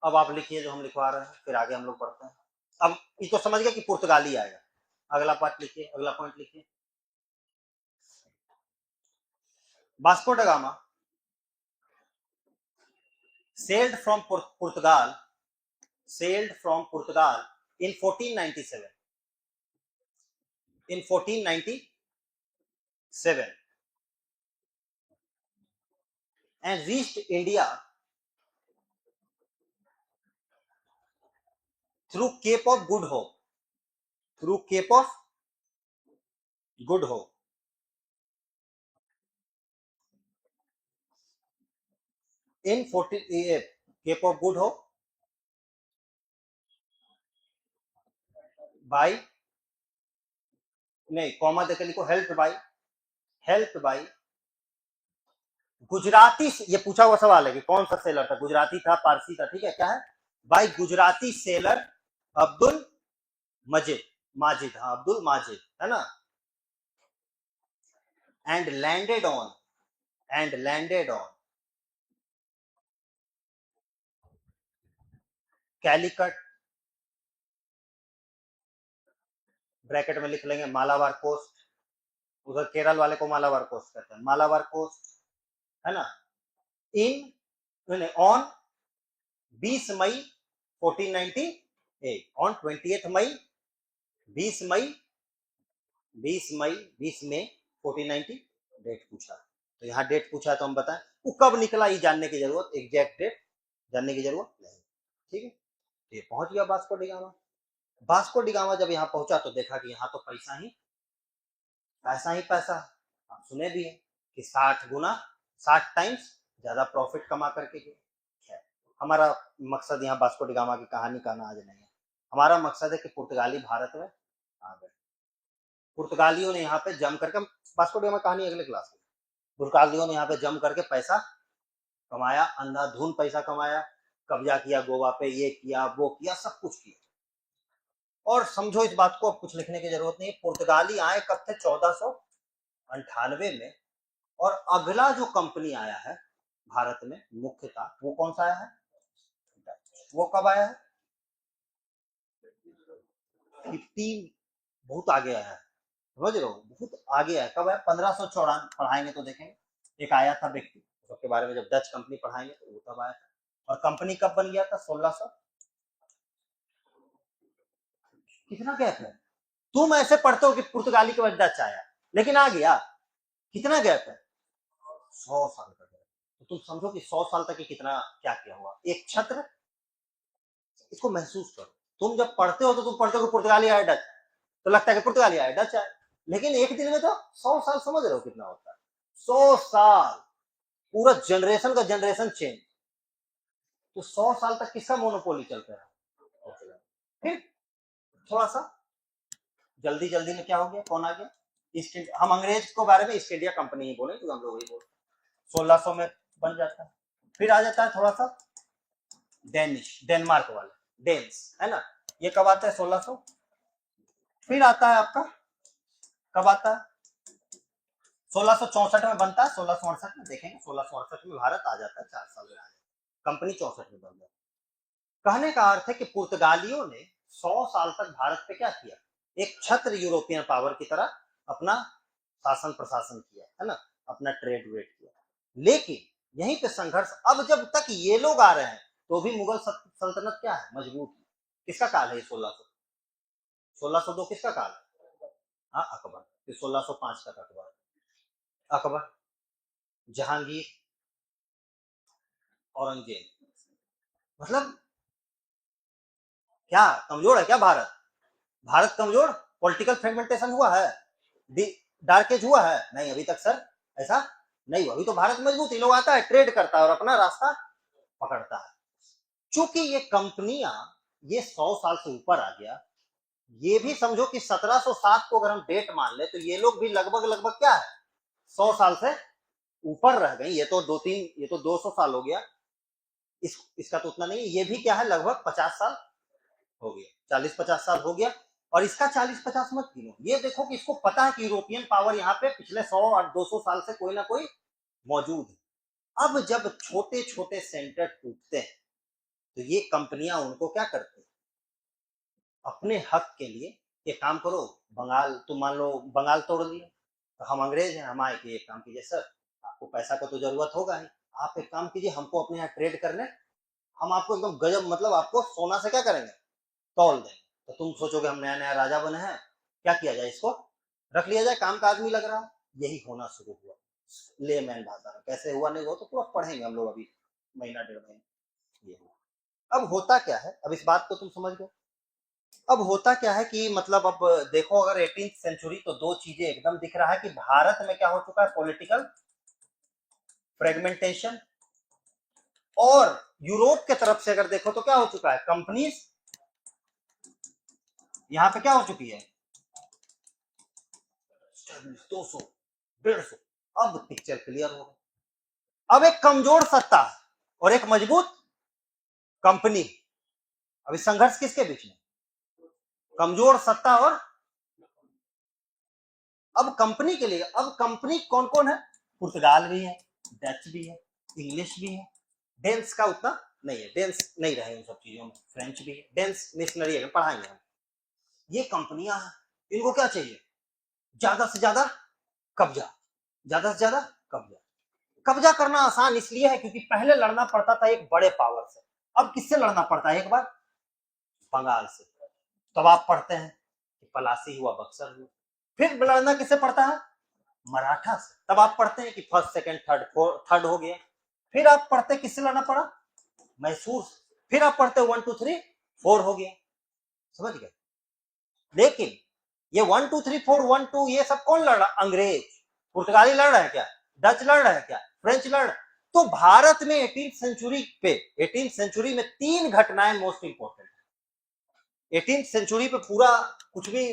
अब आप लिखिए जो हम लिखवा रहे हैं, फिर आगे हम लोग पढ़ते हैं। अब ये तो समझ गए कि पुर्तगाली आएगा। अगला पार्ट लिखिए, अगला पॉइंट लिखिए। Vasco da Gama sailed from Portugal, sailed from Portugal in 1497. In 1497 and reached India through Cape of Good Hope. Through Cape of Good Hope. In 14 Cape of Good Hope by, नहीं comma देकर लिखो, help by Gujarati. ये पूछा हुआ सवाल है कि कौन सा सेलर था, गुजराती था, पारसी था, ठीक है। क्या है? बाय गुजराती सेलर अब्दुल मजिद, माजिद, हाँ अब्दुल माजिद, है ना। and landed on Calicut, bracket में लिख लेंगे मालाबार कोस्ट, उधर केरल वाले को मालाबार कोस्ट कहते हैं, मालाबार कोस्ट, है ना। इन ऑन 20 मई 1498, ऑन 20 मई 20 मई 20 मई 20 में 1490 डेट पूछा। तो यहाँ डेट पूछा तो हम बताएं वो कब निकला, ये जानने की जरूरत, एग्जैक्ट डेट जानने की जरूरत नहीं। ठीक है, ये पहुंच गया Vasco D gamma. Vasco D gamma जब यहाँ पहुंचा तो देखा कि यहाँ तो पैसा ही पैसा। आप सुने भी है कि 60 गुना 60 टाइम्स ज्यादा प्रॉफिट कमा करके गए। हमारा मकसद यहाँ वास्को डी गामा की कहानी कहना आज नहीं है। हमारा मकसद है कि पुर्तगाली भारत में आ गए। पुर्तगालियों ने यहाँ पे जम करके, वास्को डी गामा कहानी अगले क्लास में, पुर्तगालियों ने यहाँ पे जम करके पैसा कमाया, अंधाधुन पैसा कमाया, कब्जा किया गोवा पे, ये किया वो किया, सब कुछ किया। और समझो इस बात को, अब कुछ लिखने की जरूरत नहीं। पुर्तगाली आए कब थे? 1498 में। और अगला जो कंपनी आया है भारत में मुख्यतः, वो कौन सा आया है? वो कब आया है? 15, बहुत आगे आया है, समझ रहे हो, बहुत आगे आया। कब आया? 1594 पढ़ाएंगे तो देखेंगे। एक आया था व्यक्ति, उसके बारे में जब डच कंपनी पढ़ाएंगे तो वो तब आया था। और कंपनी कब बन गया था? 1600। कितना गैप है? तुम ऐसे पढ़ते हो कि पुर्तगाली के बाद डच आया, लेकिन आ गया। कितना गैप है? 100 साल का गैप। तो तुम समझो कि 100 साल तक कितना क्या किया हुआ एक छत्र। इसको महसूस करो। तुम जब पढ़ते हो तो तुम पढ़ते हो कि पुर्तगाली आया डच, तो लगता है कि पुर्तगाली आया डच आया, लेकिन एक दिन में तो 100 साल, समझ रहे हो कितना होता है? 100 साल, पूरा जनरेशन का जनरेशन चेंज। तो 100 साल तक किसका मोनोपोली चलता है? फिर थोड़ा सा जल्दी जल्दी में क्या हो गया? कौन आ गया? East India. हम अंग्रेज के बारे में ईस्ट इंडिया कंपनी ही बोले, तो हम लोग वही बोले। 1600 में बन जाता है। फिर आ जाता है थोड़ा सा डेनिश, डेनमार्क वाले, डेन्स, है ना। ये कब आता है? 1600। फिर आता है आपका, कब आता है? 1664 में बनता है। 1668 में देखेंगे, 1668 में भारत आ जाता है, 4 साल में आ जाता है। कंपनी 64 में बन जाती है। कहने का अर्थ है कि पुर्तगालियों ने 100 साल तक भारत पे क्या किया? एक छत्र यूरोपियन पावर की तरह अपना शासन प्रशासन किया, है ना, अपना ट्रेड वेट किया। लेकिन यहीं पे संघर्ष, अब जब तक ये लोग आ रहे हैं तो भी मुगल सल्तनत क्या है? मजबूत है। किसका काल है? 1602 किसका काल है? हाँ, अकबर। फिर 1605 तक अकबर, जहांगीर, औरंगजेब। मतलब क्या कमजोर है क्या भारत? भारत कमजोर? पॉलिटिकल फ्रेगमेंटेशन हुआ है? डार्क एज हुआ है? नहीं, अभी तक सर ऐसा नहीं हुआ। अभी तो भारत मजबूत ही, लोग आता है, ट्रेड करता है और अपना रास्ता पकड़ता है। चूंकि ये कंपनियां, ये 100 साल से ऊपर आ गया। ये भी समझो कि 1707 को अगर हम डेट मान ले तो ये लोग भी लगभग लगभग क्या है? 100 साल से ऊपर रह गए। ये तो 200 साल हो गया। इसका तो उतना नहीं, ये भी क्या है, लगभग 50 साल हो गया, 40-50 साल हो गया। और इसका 40-50 मत गिनो, ये देखो कि इसको पता है कि यूरोपियन पावर यहाँ पे पिछले 100 और 200 साल से कोई ना कोई मौजूद है। अब जब छोटे छोटे सेंटर टूटते हैं तो ये कंपनियां उनको क्या करती है? अपने हक के लिए, एक काम करो, बंगाल, तुम मान लो बंगाल तोड़ दिए, तो हम अंग्रेज हैं, हम आए कि एक काम कीजिए सर, आपको पैसा का तो जरूरत होगा ही, आप एक काम कीजिए, हमको अपने यहाँ ट्रेड करने, हम आपको एकदम गजब, मतलब आपको सोना से क्या करेंगे? तौल देंगे। तो तुम सोचोगे हम नया नया राजा बने हैं, क्या किया जाए, इसको रख लिया जाए, काम का आदमी लग रहा है। यही होना शुरू हुआ लेमैन भाषा में। कैसे हुआ नहीं हुआ तो पूरा पढ़ेंगे हम लोग अभी महीना 1.5 महीना। ये हुआ। अब होता क्या है, अब इस बात को तुम समझ गए। अब होता क्या है कि मतलब अब देखो, अगर 18th सेंचुरी, तो दो चीजें एकदम दिख रहा है कि भारत में क्या हो चुका है? Political fragmentation. और यूरोप के तरफ से अगर देखो तो क्या हो चुका है? कंपनीज यहां पे क्या हो चुकी है? 200, 150। अब पिक्चर क्लियर हो गई। अब एक कमजोर सत्ता और एक मजबूत कंपनी। अभी संघर्ष किसके बीच में? कमजोर सत्ता और, अब कंपनी के लिए, अब कंपनी कौन कौन है? पुर्तगाल भी है, डच भी है, इंग्लिश भी है। डेंस का उतना नहीं है, डेंस नहीं रहे उन सब चीजों में। फ्रेंच भी है, डेंस मिशनरी है, पढ़ाएंगे हम। ये कंपनियां हैं, इनको क्या चाहिए? ज्यादा से ज्यादा कब्जा, ज्यादा से ज्यादा कब्जा। कब्जा करना आसान इसलिए है क्योंकि पहले लड़ना पड़ता था एक बड़े पावर से, अब किससे लड़ना पड़ता है? एक बार बंगाल से। तब आप पढ़ते हैं कि पलासी हुआ, बक्सर हुआ। फिर लड़ना किससे पड़ता है? मराठा से। तब आप पढ़ते हैं कि फर्स्ट सेकंड थर्ड हो गया। फिर आप पढ़ते किससे लड़ना पड़ा? मैसूर से। फिर आप पढ़ते 1 2 3 4 हो गया। समझ गए? लेकिन ये 1 2 3 4 1 2 ये सब कौन लड़ रहा? अंग्रेज। पुर्तगाली लड़ रहा है क्या? डच लड़ रहा है क्या? फ्रेंच लड़ रहा है। तो भारत में 18th सेंचुरी में 3 घटनाएं मोस्ट इंपोर्टेंट है। 18th सेंचुरी पे पूरा कुछ भी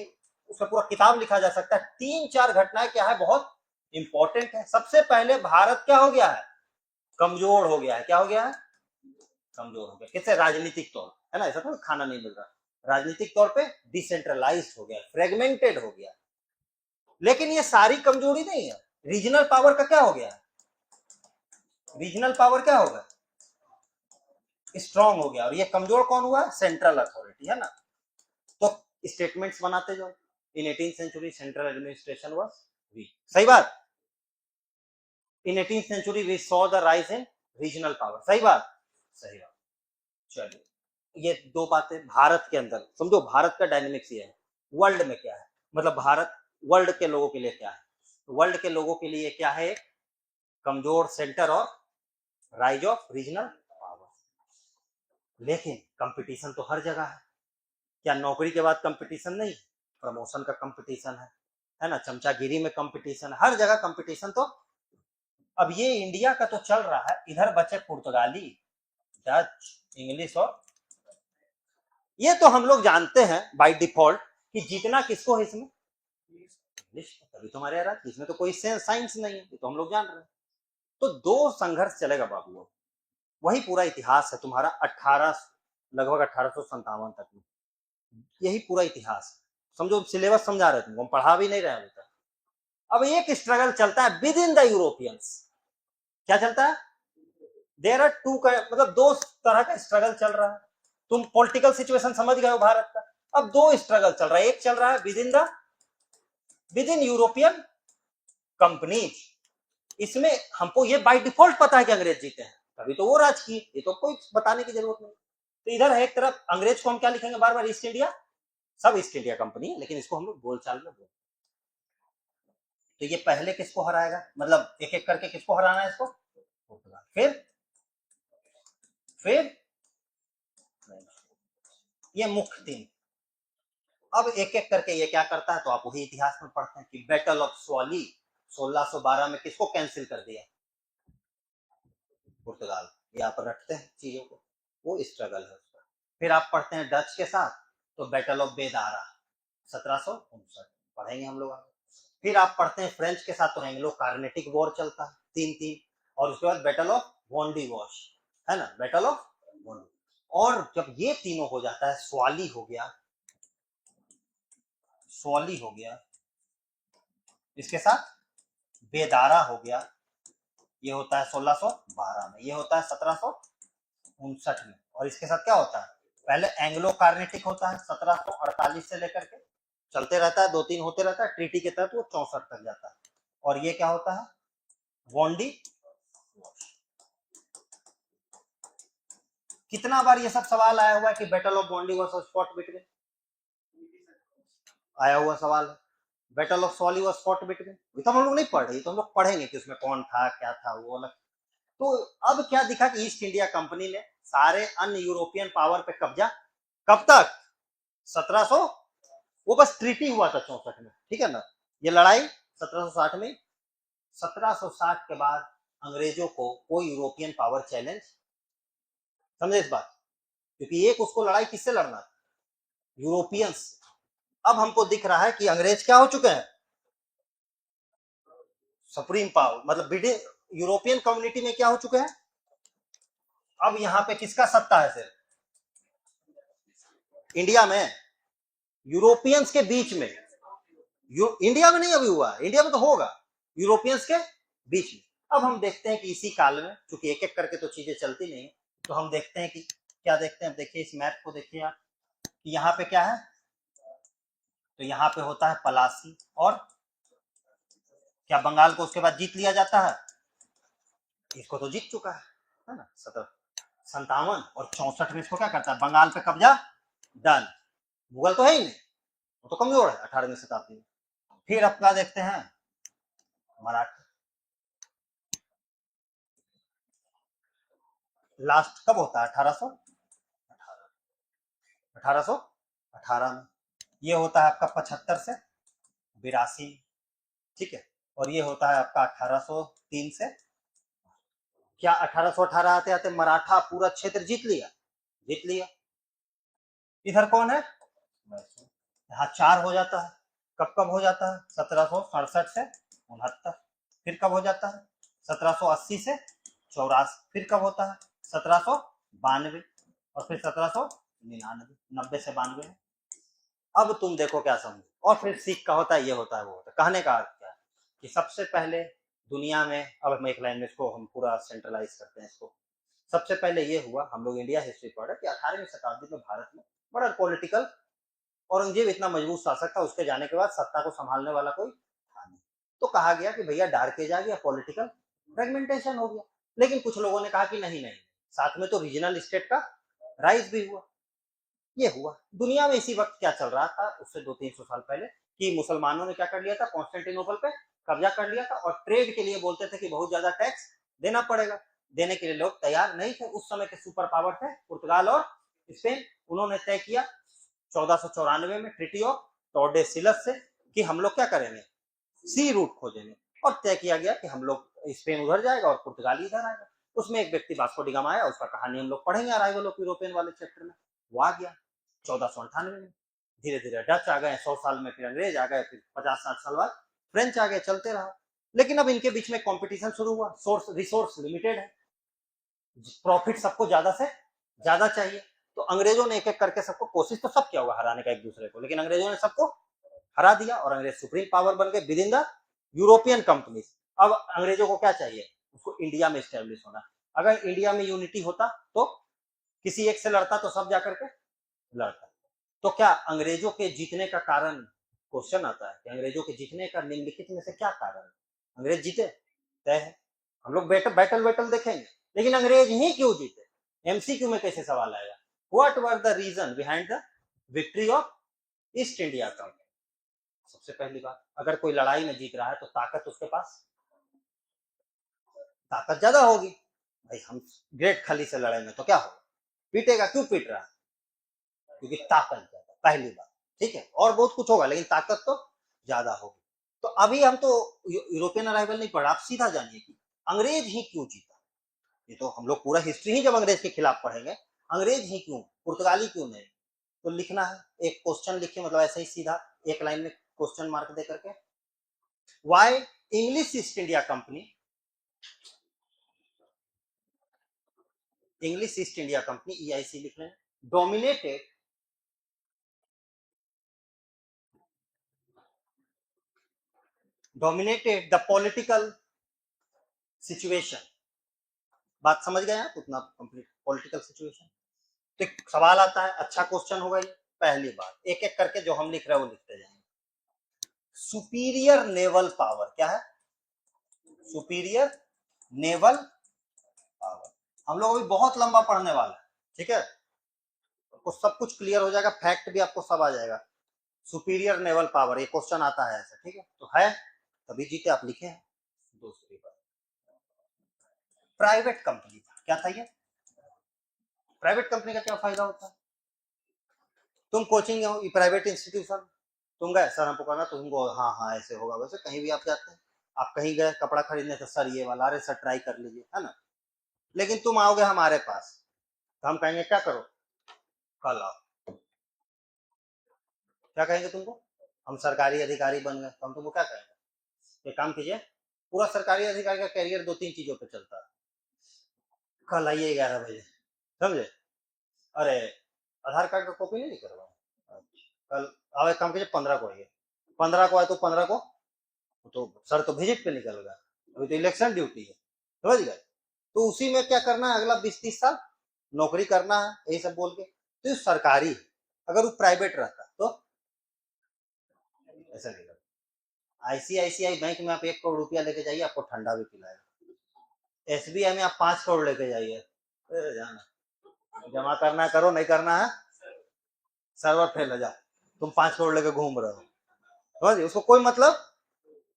उसका पूरा किताब लिखा जा सकता है। 3-4 घटनाएं क्या है, बहुत इंपॉर्टेंट है। सबसे पहले भारत क्या हो गया है? कमजोर हो गया है। क्या हो गया है? कमजोर हो गया। किससे? राजनीतिक तौर, है ना, ऐसा तो खाना नहीं मिल रहा। राजनीतिक तौर पे डिसेंट्रलाइज्ड हो गया, फ्रेगमेंटेड हो गया। लेकिन ये सारी कमजोरी नहीं है। रीजनल पावर का क्या हो गया? रीजनल पावर क्या होगा? स्ट्रांग हो गया। और ये कमजोर कौन हुआ? सेंट्रल अथॉरिटी, है ना। तो स्टेटमेंट्स बनाते जाओ। In 18th century central administration was weak. सही बात। In 18th century we saw the rise in regional power. सही बात। सही बात। चलिए, ये दो बातें भारत के अंदर समझो। भारत का डायनेमिक्स ये है। वर्ल्ड में क्या है, मतलब भारत वर्ल्ड के लोगों के लिए क्या है? वर्ल्ड के लोगों के लिए क्या है? कमजोर सेंटर और राइज ऑफ रीजनल पावर। लेकिन कंपटीशन तो हर जगह है। क्या नौकरी के बाद कंपटीशन नहीं? प्रमोशन का कंपटीशन है ना। चमचागिरी में कंपटीशन, हर जगह कंपटीशन। तो अब ये इंडिया का तो चल रहा है, इधर बचे पुर्तगाली, डच, इंग्लिश। और ये तो हम लोग जानते हैं बाय डिफॉल्ट कि जीतना किसको है इसमें? इंग्लिश। तभी तुम्हारे यार इसमें तो कोई साइंस नहीं है, ये तो हम लोग जान रहे हैं। तो दो संघर्ष चलेगा बाबू। वही पूरा इतिहास है तुम्हारा 18 लगभग 1857 तक में। यही पूरा इतिहास है। समझो, सिलेबस समझा रहे तुमको, हम पढ़ा भी नहीं रहे अभी तक। अब एक स्ट्रगल चलता है विद इन द यूरोपियंस। क्या चलता है? देयर आर टू, मतलब दो तरह का स्ट्रगल चल रहा है। तुम पॉलिटिकल सिचुएशन समझ गए हो भारत का। अब दो स्ट्रगल चल रहा है। एक चल रहा है विद इन यूरोपियन कंपनीज। इसमें हमको ये बाय डिफॉल्ट पता है कि अंग्रेज जीते हैं, तभी तो वो राज किए, ये तो कोई बताने की जरूरत नहीं। तो इधर है एक तरफ अंग्रेज को हम क्या लिखेंगे बार बार? East India. सब ईस्ट इंडिया कंपनी है, लेकिन इसको हम लोग बोलचाल में बोलते। तो ये पहले किसको हराएगा, मतलब एक एक करके किसको हराना है इसको? फिर ये मुख्य 3। अब एक एक करके ये क्या करता है, तो आप वही इतिहास में पढ़ते हैं कि बैटल ऑफ स्वाली 1612 में किसको कैंसिल कर दिया? पुर्तगाल। यहाँ पर रखते हैं चीजों को, वो स्ट्रगल है उसका। फिर आप पढ़ते हैं डच के साथ, तो बैटल ऑफ बेदारा 1759 पढ़ेंगे हम लोग। फिर आप पढ़ते हैं फ्रेंच के साथ, तो एंग्लो कार्नेटिक वॉर चलता है 3-3। और उसके बाद बैटल ऑफ वॉन्डी वॉश, है ना, बैटल ऑफ वॉन्डी। और जब ये तीनों हो जाता है, स्वाली हो गया, इसके साथ बेदारा हो गया, ये होता है 1612 में, ये होता है 1759 में। और इसके साथ क्या होता है? पहले एंग्लो कार्नेटिक होता है 1748 से लेकर के चलते रहता है, 2-3 होते रहता है, ट्रीटी के तहत वो 64 तक जाता है। और ये क्या होता है? वॉन्डी। कितना बार ये सब सवाल आया हुआ है कि battle of Wandi was fought between, आया हुआ सवाल है। Battle of Solly was fought between, तो हम लोग नहीं पढ़ रहे, तो हम लोग पढ़ेंगे कि उसमें कौन था, क्या था, वो अलग। तो अब क्या दिखा कि ईस्ट इंडिया कंपनी ने सारे अन्य यूरोपियन पावर पे कब्जा, कब तक? 1700, वो बस ट्रीटी हुआ था 64 में, ठीक है ना। ये लड़ाई 1760 में। 1760 के बाद अंग्रेजों को कोई यूरोपियन पावर चैलेंज, समझे इस बात, क्योंकि एक उसको लड़ाई किससे लड़ना था? यूरोपियंस। अब हमको दिख रहा है कि अंग्रेज क्या हो चुके हैं? सुप्रीम पावर, मतलब यूरोपियन कम्युनिटी में क्या हो चुके हैं? अब यहां पे किसका सत्ता है? सिर्फ इंडिया में, यूरोपियंस के बीच में। इंडिया में नहीं अभी हुआ, इंडिया में तो होगा, यूरोपियंस के बीच में। अब हम देखते हैं कि इसी काल में, चूंकि एक एक करके तो चीजें चलती नहीं, तो हम देखते हैं कि क्या देखते हैं। देखिए इस मैप को देखिए आप, कि यहाँ पे क्या है, तो यहाँ पे होता है पलासी। और क्या बंगाल को उसके बाद जीत लिया जाता है? इसको तो जीत चुका है ना, 57 और 64 में इसको क्या करता है, बंगाल पे कब्जा, डन। मुगल तो है ही नहीं, वो तो कमजोर है 18वीं शताब्दी में। फिर अपना देखते हैं मराठा। लास्ट कब होता है, 1818 में। ये होता है आपका 75 से 82, ठीक है। और ये होता है आपका 1803 से, क्या 1818 आते आते मराठा पूरा क्षेत्र जीत लिया, जीत लिया। इधर कौन है, यहाँ 4 हो जाता है। कब कब हो जाता है, 1767 से 69। फिर कब हो जाता है, 1780 से 84। फिर कब होता है, 1792। और फिर 1799, 90 से 92। अब तुम देखो क्या समझो। और फिर सिख का होता है, ये होता है, वो होता है। कहने का अर्थ क्या है कि सबसे पहले दुनिया में, अब हम एक लाइन में इसको हम पूरा सेंट्रलाइज करते हैं इसको। सबसे पहले ये हुआ, हम लोग इंडिया हिस्ट्री पढ़े कि 18वीं शताब्दी में भारत में बड़ा पॉलिटिकल, औरंगजेब इतना मजबूत शासक था, उसके जाने के बाद सत्ता को संभालने वाला कोई था नहीं। तो कहा गया कि भैया डार्क एज आ गया, पॉलिटिकल फ्रेगमेंटेशन हो गया। लेकिन कुछ लोगों ने कहा कि नहीं नहीं, साथ में तो रीजनल स्टेट का राइज भी हुआ। ये हुआ दुनिया में इसी वक्त क्या चल रहा था, उससे 200-300 साल पहले, कि मुसलमानों ने क्या कर लिया था, कॉन्स्टेंटिनोपल पे कब्जा कर लिया था। और ट्रेड के लिए बोलते थे कि बहुत ज्यादा टैक्स देना पड़ेगा। देने के लिए लोग तैयार नहीं थे। उस समय के सुपर पावर थे पुर्तगाल और स्पेन। उन्होंने तय किया 1494 में ट्रिटी ऑफ टॉर्डेसिलस से कि हम लोग क्या करेंगे, सी रूट खोजेंगे। और तय किया गया कि हम लोग, स्पेन उधर जाएगा और पुर्तगाली इधर आएगा। उसमें एक व्यक्ति वास्को डी गामा आया, उसका कहानी हम लोग पढ़ेंगे अराइवल ऑफ यूरोपियन वाले चैप्टर में। वो आ गया 1498 में। धीरे धीरे डच आ गए 100 साल में, फिर अंग्रेज आ गए, फिर 50-60 साल बाद फ्रेंच आ गए, चलते रहा। लेकिन अब इनके बीच में कंपटीशन शुरू हुआ, सोर्स रिसोर्स लिमिटेड है, प्रॉफिट सबको ज्यादा से ज्यादा चाहिए। तो अंग्रेजों ने एक एक करके सबको, कोशिश तो सब किया होगा हराने का एक दूसरे को, लेकिन अंग्रेजों ने सबको हरा दिया और अंग्रेज सुप्रीम पावर बन गए with in the European companies. अब अंग्रेजों को क्या चाहिए, उसको इंडिया में स्टेब्लिश होना। अगर इंडिया में यूनिटी होता तो किसी एक से लड़ता तो सब जाकर के लड़ता। तो क्या अंग्रेजों के जीतने का कारण, क्वेश्चन आता है कि अंग्रेजों के जीतने का निम्नलिखित में से क्या कारण है। अंग्रेज जीते तय है, हम लोग बैटल बैटल देखेंगे, लेकिन अंग्रेज ही क्यों जीते, एमसीक्यू में कैसे सवाल आएगा, what were the reason behind the victory of East India Company. सबसे पहली बात, अगर कोई लड़ाई में जीत रहा है तो ताकत उसके पास, ताकत ज्यादा होगी। भाई हम ग्रेट खली से लड़ाई में तो क्या होगा, पीटेगा, क्यों पीट रहा है, क्योंकि ताकत ज्यादा, पहली बात। ठीक है, और बहुत कुछ होगा लेकिन ताकत तो ज्यादा होगी। तो अभी हम तो यूरोपियन अराइवल नहीं पढ़ा, आप सीधा जानिए कि अंग्रेज ही क्यों जीता। ये तो हम लोग पूरा हिस्ट्री ही जब अंग्रेज के खिलाफ पढ़ेंगे, अंग्रेज ही क्यों, पुर्तगाली क्यों नहीं। तो लिखना है, एक क्वेश्चन लिखिए, मतलब ऐसे ही सीधा एक लाइन में क्वेश्चन मार्क दे करके, why English East India Company, English East India Company EIC लिख रहे हैं, डोमिनेटेड द पॉलिटिकल सिचुएशन। बात समझ गए आप, उतना कंप्लीट पॉलिटिकल सिचुएशन। तो एक सवाल आता है, अच्छा क्वेश्चन होगा ये। पहली बात एक एक करके जो हम लिख रहे हैं वो लिखते जाएंगे। सुपीरियर नेवल पावर क्या है, सुपीरियर नेवल पावर। हम लोग अभी बहुत लंबा पढ़ने वाला है, ठीक है, तो सब कुछ क्लियर हो जाएगा, फैक्ट भी आपको सब आ जाएगा। सुपीरियर नेवल पावर, ये क्वेश्चन आता है ऐसे, ठीक है, तो है तभी जीते, आप लिखे हैं। दूसरी बात, प्राइवेट कंपनी क्या था ये, प्राइवेट कंपनी का क्या फायदा होता है। तुम कोचिंग हो, प्राइवेट इंस्टीट्यूशन, तुम गए सर हमको करना, तुमको हाँ हाँ ऐसे होगा वैसे, कहीं भी आप जाते हैं, आप कहीं गए कपड़ा खरीदने तो सर ये वाला, अरे सर ट्राई कर लीजिए, है ना। लेकिन तुम आओगे हमारे पास तो हम कहेंगे क्या करो, कल आओ। क्या कहेंगे तुमको, हम सरकारी अधिकारी बन गए, तो हम तुमको क्या कहेंगे, ये काम कीजिए। पूरा सरकारी अधिकारी का कैरियर 2-3 चीजों पे चलता है, कल आइए 11 बजे, समझे। अरे आधार कार्ड का कॉपी नहीं करवा, कल आओ, एक काम कीजिए 15 को आइए, 15 को आए तो 15 को, तो सर तो विजिट पे निकल गया, अभी तो इलेक्शन ड्यूटी है, समझ गए। तो उसी में क्या करना है, अगला 20-30 साल नौकरी करना है, यही सब बोल के। तो ये सरकारी है, अगर वो प्राइवेट रहता तो ऐसा नहीं करता। आईसीआईसीआई बैंक में आप 1 करोड़ रुपया लेके जाइए, आपको ठंडा भी पिलाएगा, एसबीआई में आप 5 करोड़ लेके जाइए, जाना जमा करना करो, नहीं करना है सर्वर फेल हो जाए, तुम 5 करोड़ लेके घूम रहे हो, समझ, उसको कोई मतलब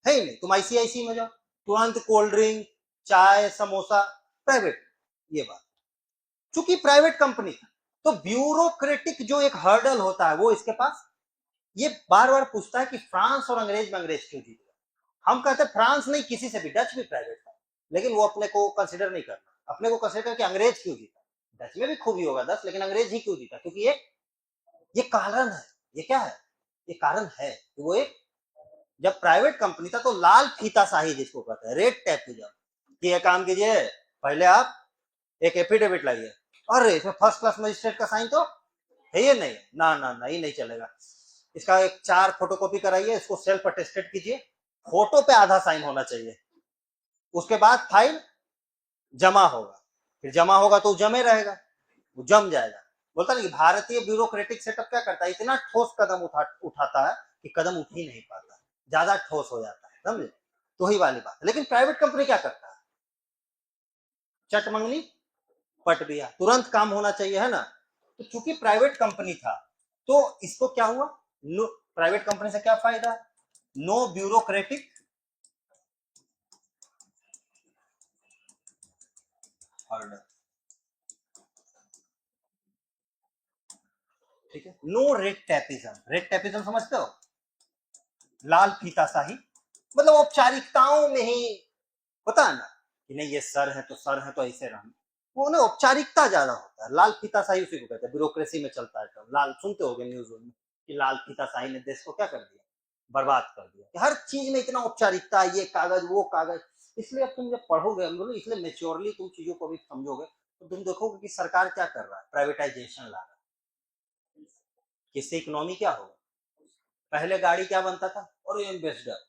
है ही नहीं। तुम आईसीआईसी में जाओ, तुरंत कोल्ड ड्रिंक, चाय, समोसा, प्राइवेट, ये बात, चूंकि प्राइवेट कंपनी था तो ब्यूरोक्रेटिक जो एक हर्डल होता है वो इसके पास, ये बार बार पूछता है कि फ्रांस और अंग्रेज में अंग्रेज क्यों जीतेगा। हम कहते हैं फ्रांस नहीं, किसी से भी, डच भी प्राइवेट था, लेकिन वो अपने को कंसिडर नहीं करता, अपने को कंसिडर कि अंग्रेज क्यों जीता, डच में भी खूबी होगा 10, लेकिन अंग्रेज ही क्यों जीता, क्योंकि ये कारण है, ये क्या है, ये कारण है कि वो एक, जब प्राइवेट कंपनी था तो लाल फीताशाही जिसको कहते हैं, रेड टैपिज्म, कि ये काम कीजिए, पहले आप एक एफिडेविट लाइए, अरे इसमें फर्स्ट क्लास मजिस्ट्रेट का साइन तो है ये नहीं, ना ना ना, ये नहीं चलेगा, इसका एक 4 फोटोकॉपी कराइए, इसको सेल्फ अटेस्टेड कीजिए, फोटो पे आधा साइन होना चाहिए, उसके बाद फाइल जमा होगा, फिर जमा होगा तो जमे रहेगा, वो जम जाएगा। बोलता ना कि भारतीय ब्यूरोक्रेटिक सेटअप क्या करता है, इतना ठोस कदम उठाता है कि कदम उठ ही नहीं पाता, ज्यादा ठोस हो जाता है, समझे, तो ही वाली बात है। लेकिन प्राइवेट कंपनी क्या करता है, चट मंगनी पट दिया, तुरंत काम होना चाहिए, है ना। तो चूंकि प्राइवेट कंपनी था तो इसको क्या हुआ, प्राइवेट कंपनी से क्या फायदा, नो ब्यूरोक्रेटिक हर्डल, ठीक है, no red tapism, red tapism समझते हो, लाल फीताशाही, मतलब औपचारिकताओं में ही होता है ना, कि नहीं ये सर है तो सर है तो ऐसे रहना, वो ना औपचारिकता ज्यादा होता है, लाल फीताशाही उसी को कहते हैं, ब्यूरोक्रेसी में चलता है टर्म, लाल सुनते होगे न्यूज में कि लाल फीताशाही ने देश को क्या कर दिया, बर्बाद कर दिया, कि हर चीज में इतना औपचारिकता, ये कागज वो कागज, इसलिए अब तुम जब पढ़ोगे, हम बोलो इसलिए मेच्योरली तुम चीजों को भी समझोगे, तो तुम देखोगे कि सरकार क्या कर रहा है, प्राइवेटाइजेशन ला रहा है, किससे इकोनॉमी क्या होगा, पहले गाड़ी क्या बनता था, और एम्बेसडर,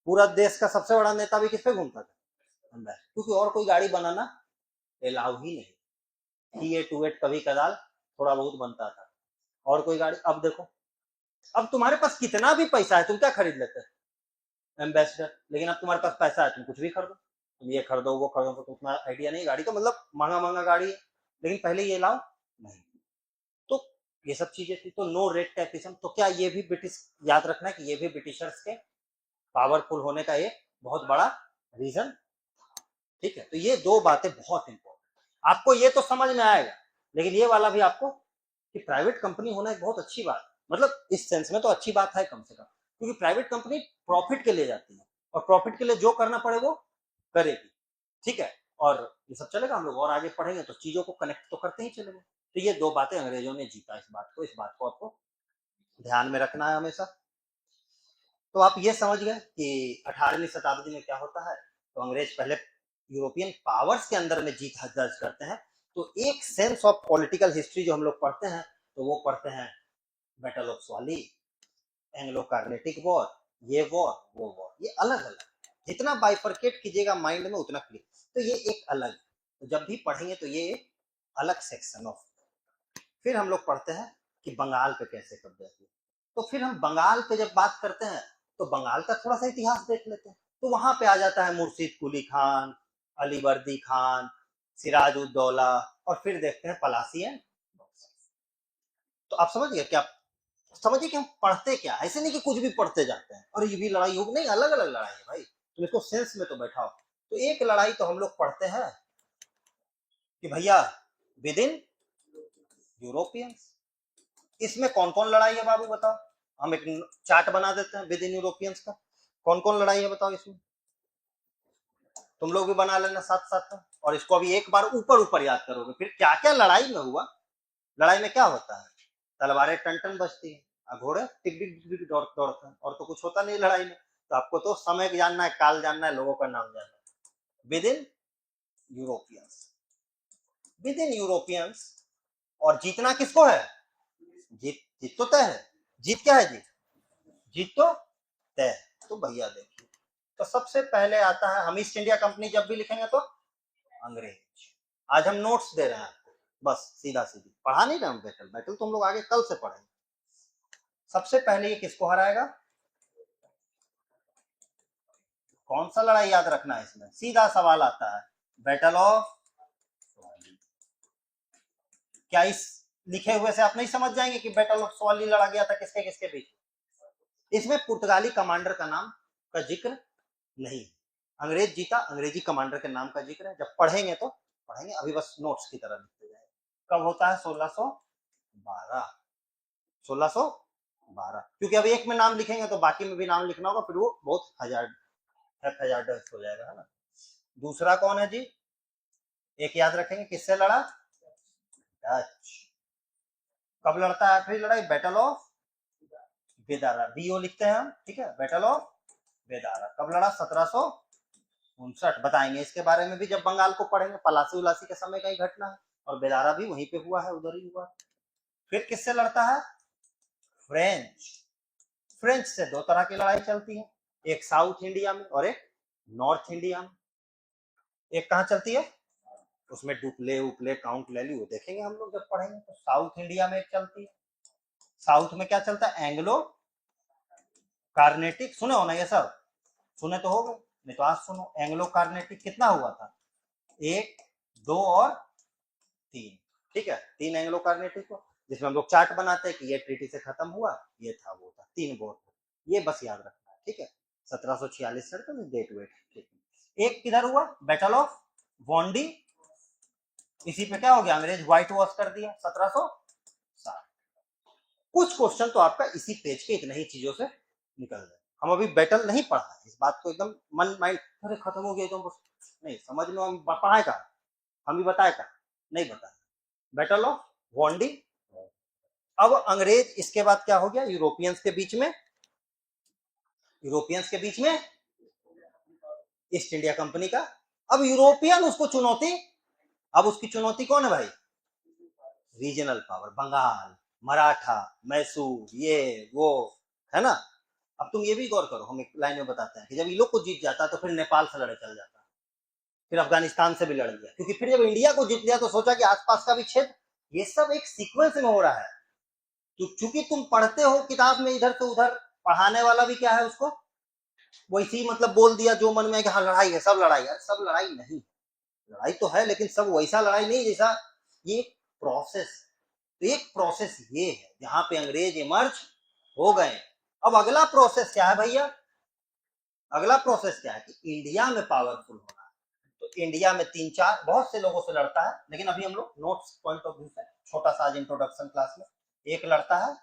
पूरा देश का सबसे बड़ा नेता भी किस पे घूमता था, क्योंकि और कोई गाड़ी बनाना अलाउ ही नहीं, ही ए टू एट कभी कदाल थोड़ा बहुत बनता था, और कोई गाड़ी, अब देखो, अब तुम्हारे पास कितना भी पैसा है तुम क्या खरीद लेते हैं, एम्बेसडर, लेकिन अब तुम्हारे पास पैसा है तुम कुछ भी खरीदो, तुम ये खरीदो वो खरीदो, तो तुम्हारा आइडिया नहीं, गाड़ी का मतलब महंगा महंगा गाड़ी है, लेकिन पहले ये लाओ नहीं, तो ये सब चीजें थी, तो नो रेड टैपिज्म, तो क्या ये भी ब्रिटिश, याद रखना है कि ये भी ब्रिटिशर्स के पावरफुल होने का एक बहुत बड़ा रीजन, ठीक है। तो ये दो बातें बहुत इंपॉर्टेंट, आपको ये तो समझ में आएगा, लेकिन ये वाला भी आपको, कि प्राइवेट कंपनी होना एक बहुत अच्छी बात, मतलब इस सेंस में तो अच्छी बात है कम से कम, क्योंकि प्राइवेट कंपनी प्रॉफिट के लिए जाती है, और प्रॉफिट के लिए जो करना पड़े वो करेगी, ठीक है, और ये सब चलेगा, हम लोग और आगे पढ़ेंगे तो चीजों को कनेक्ट तो करते ही चलेंगे। तो ये दो बातें अंग्रेजों ने जीता, इस बात को आपको ध्यान में रखना है हमेशा। तो आप ये समझ गए कि 18वीं शताब्दी में क्या होता है, तो अंग्रेज पहले यूरोपियन पावर्स के अंदर में जीत दर्ज करते हैं, तो एक सेंस ऑफ पॉलिटिकल हिस्ट्री जो हम लोग पढ़ते हैं, तो वो पढ़ते हैं battle of Swally, Anglo Carnatic war, ये वॉर वो वॉर, ये अलग अलग, जितना बाइफरकेट कीजिएगा माइंड में उतना क्लियर, तो ये एक अलग, तो जब भी पढ़ेंगे तो ये एक अलग सेक्शन ऑफ। फिर हम लोग पढ़ते हैं कि बंगाल पे कैसे कब्जा किया, तो फिर हम बंगाल पे जब बात करते हैं तो बंगाल का थोड़ा सा इतिहास देख लेते हैं, तो वहां पे आ जाता है मुर्शिद कुली खान, अली वर्दी खान, सिराज उद्दौला, और फिर देखते हैं पलासी है। तो आप समझ गए क्या, समझिए कि हम पढ़ते क्या, ऐसे नहीं कि कुछ भी पढ़ते जाते हैं और ये भी लड़ाई होगी, नहीं, अलग अलग लड़ाई है भाई, तुम इसको सेंस में तो बैठाओ। तो एक लड़ाई तो हम लोग पढ़ते हैं कि भैया विद इन यूरोपियंस, इसमें कौन कौन लड़ाई है बाबू बताओ, हम एक चार्ट बना देते हैं विद इन यूरोपियंस का, कौन कौन लड़ाई है बताओ इसमें, तुम लोग भी बना लेना साथ साथ में, और इसको अभी एक बार ऊपर ऊपर याद करोगे, फिर क्या क्या लड़ाई में हुआ, लड़ाई में क्या होता है, तलवारें टन टन बजती है, घोड़े टिक टिक टिक दौड़ते हैं, और तो कुछ होता नहीं लड़ाई में, तो आपको तो समय जानना है, काल जानना है, लोगों का नाम जानना है, with in Europeans, with in Europeans, और जीतना किसको है, जीत, जीत तो तय है, जीत क्या है, जीत तो तय है, तो भैया देखिए, तो सबसे पहले आता है, हम ईस्ट इंडिया कंपनी जब भी लिखेंगे तो अंग्रेज, आज हम नोट्स दे रहे हैं आपको, बस सीधा सीधी पढ़ा नहीं रहे हम, बैटल बैटल तो हम लोग आगे कल से पढ़ेंगे। सबसे पहले ये किसको हराएगा, कौन सा लड़ाई याद रखना है इसमें, सीधा सवाल आता है, बैटल ऑफ, क्या इस लिखे हुए से आप नहीं समझ जाएंगे कि बैटल ऑफ स्वाली लड़ा गया था किसके किसके बीच? इसमें पुर्तगाली कमांडर का नाम का जिक्र नहीं, अंग्रेज जीता, अंग्रेजी कमांडर के नाम का जिक्र है। जब पढ़ेंगे तो पढ़ेंगे, अभी बस नोट्स की तरह लिखते जाए। कब होता है? 1612, 1612, क्योंकि अब एक में नाम लिखेंगे तो बाकी में भी नाम लिखना होगा, फिर वो बहुत हजार्डस हो जाएगा, है ना। दूसरा कौन है जी? एक याद रखेंगे, किससे लड़ा? डच। कब लड़ता है आखिरी लड़ाई? बैटल ऑफ बेदारा, बीओ लिखते हैं हम, ठीक है। बैटल ऑफ बेदारा कब लड़ा? 1759। बताएंगे इसके बारे में भी जब बंगाल को पढ़ेंगे। पलासी उलासी के समय का ही घटना है, और बेदारा भी वहीं पे हुआ है, उधर ही हुआ। फिर किससे लड़ता है? फ्रेंच। फ्रेंच से दो तरह की लड़ाई चलती है, एक साउथ इंडिया में और एक नॉर्थ इंडिया में। एक कहां चलती है? उसमें डुप्ले उपले काउंट ले ली, वो देखेंगे हम लोग जब पढ़ेंगे। तो साउथ इंडिया में एक चलती है। साउथ में क्या चलता है? एंग्लो कार्नेटिक। सुने हो ना ये सब? सुने तो हो गए, नहीं तो आज सुनो। एंग्लो कार्नेटिक कितना हुआ था? 1, 2 और 3, ठीक है। 3 एंग्लो कार्नेटिक को, जिसमें हम लोग चार्ट बनाते हैं कि ये ट्रीटी से खत्म हुआ, ये था, वो था, 3 बोर्ड। ये बस याद रखना है, ठीक है। 1746 से तो डेट वेट, ठीक है। एक किधर हुआ? Battle of Wandi. इसी पे क्या हो गया? अंग्रेज व्हाइट वॉश कर दिया 1760। कुछ क्वेश्चन तो आपका इसी पेज के इतने ही चीजों से निकल जाए। हम अभी बैटल नहीं पढ़ा है, इस बात को एकदम मन माइंड, अरे खत्म हो गया तो नहीं समझ में। हम पढ़ाए का, हम भी बताए का, नहीं बताया। Battle of Wandi. अब अंग्रेज, इसके बाद क्या हो गया? यूरोपियंस के बीच में, यूरोपियंस के बीच में ईस्ट इंडिया कंपनी का। अब यूरोपियन उसको चुनौती, अब उसकी चुनौती कौन है भाई? रीजनल पावर, बंगाल, मराठा, मैसूर, ये वो, है ना। अब तुम ये भी गौर करो, हम एक लाइन में बताते हैं कि जब ये लोग को जीत जाता तो फिर नेपाल से लड़े चल जाता, फिर अफगानिस्तान से भी लड़ गया, क्योंकि फिर जब इंडिया को जीत लिया तो सोचा कि आसपास का भी क्षेत्र, ये सब एक सीक्वेंस में हो रहा है। तो चूंकि तुम पढ़ते हो किताब में इधर से उधर, पढ़ाने वाला भी क्या है, उसको वैसी मतलब बोल दिया जो मन में है कि हाँ लड़ाई है, सब लड़ाई है। सब लड़ाई नहीं, लड़ाई तो है लेकिन सब वैसा लड़ाई नहीं जैसा, ये प्रोसेस। तो एक प्रोसेस ये है जहां पे अंग्रेज इमर्ज हो गए। अब अगला प्रोसेस क्या है भैया? अगला प्रोसेस क्या है कि इंडिया में पावरफुल होना। तो इंडिया में 3-4 बहुत से लोगों से लड़ता है, लेकिन अभी हम लोग नोट्स पॉइंट ऑफ व्यू से छोटा सा आज इंट्रोडक्शन क्लास में, एक लड़ता है।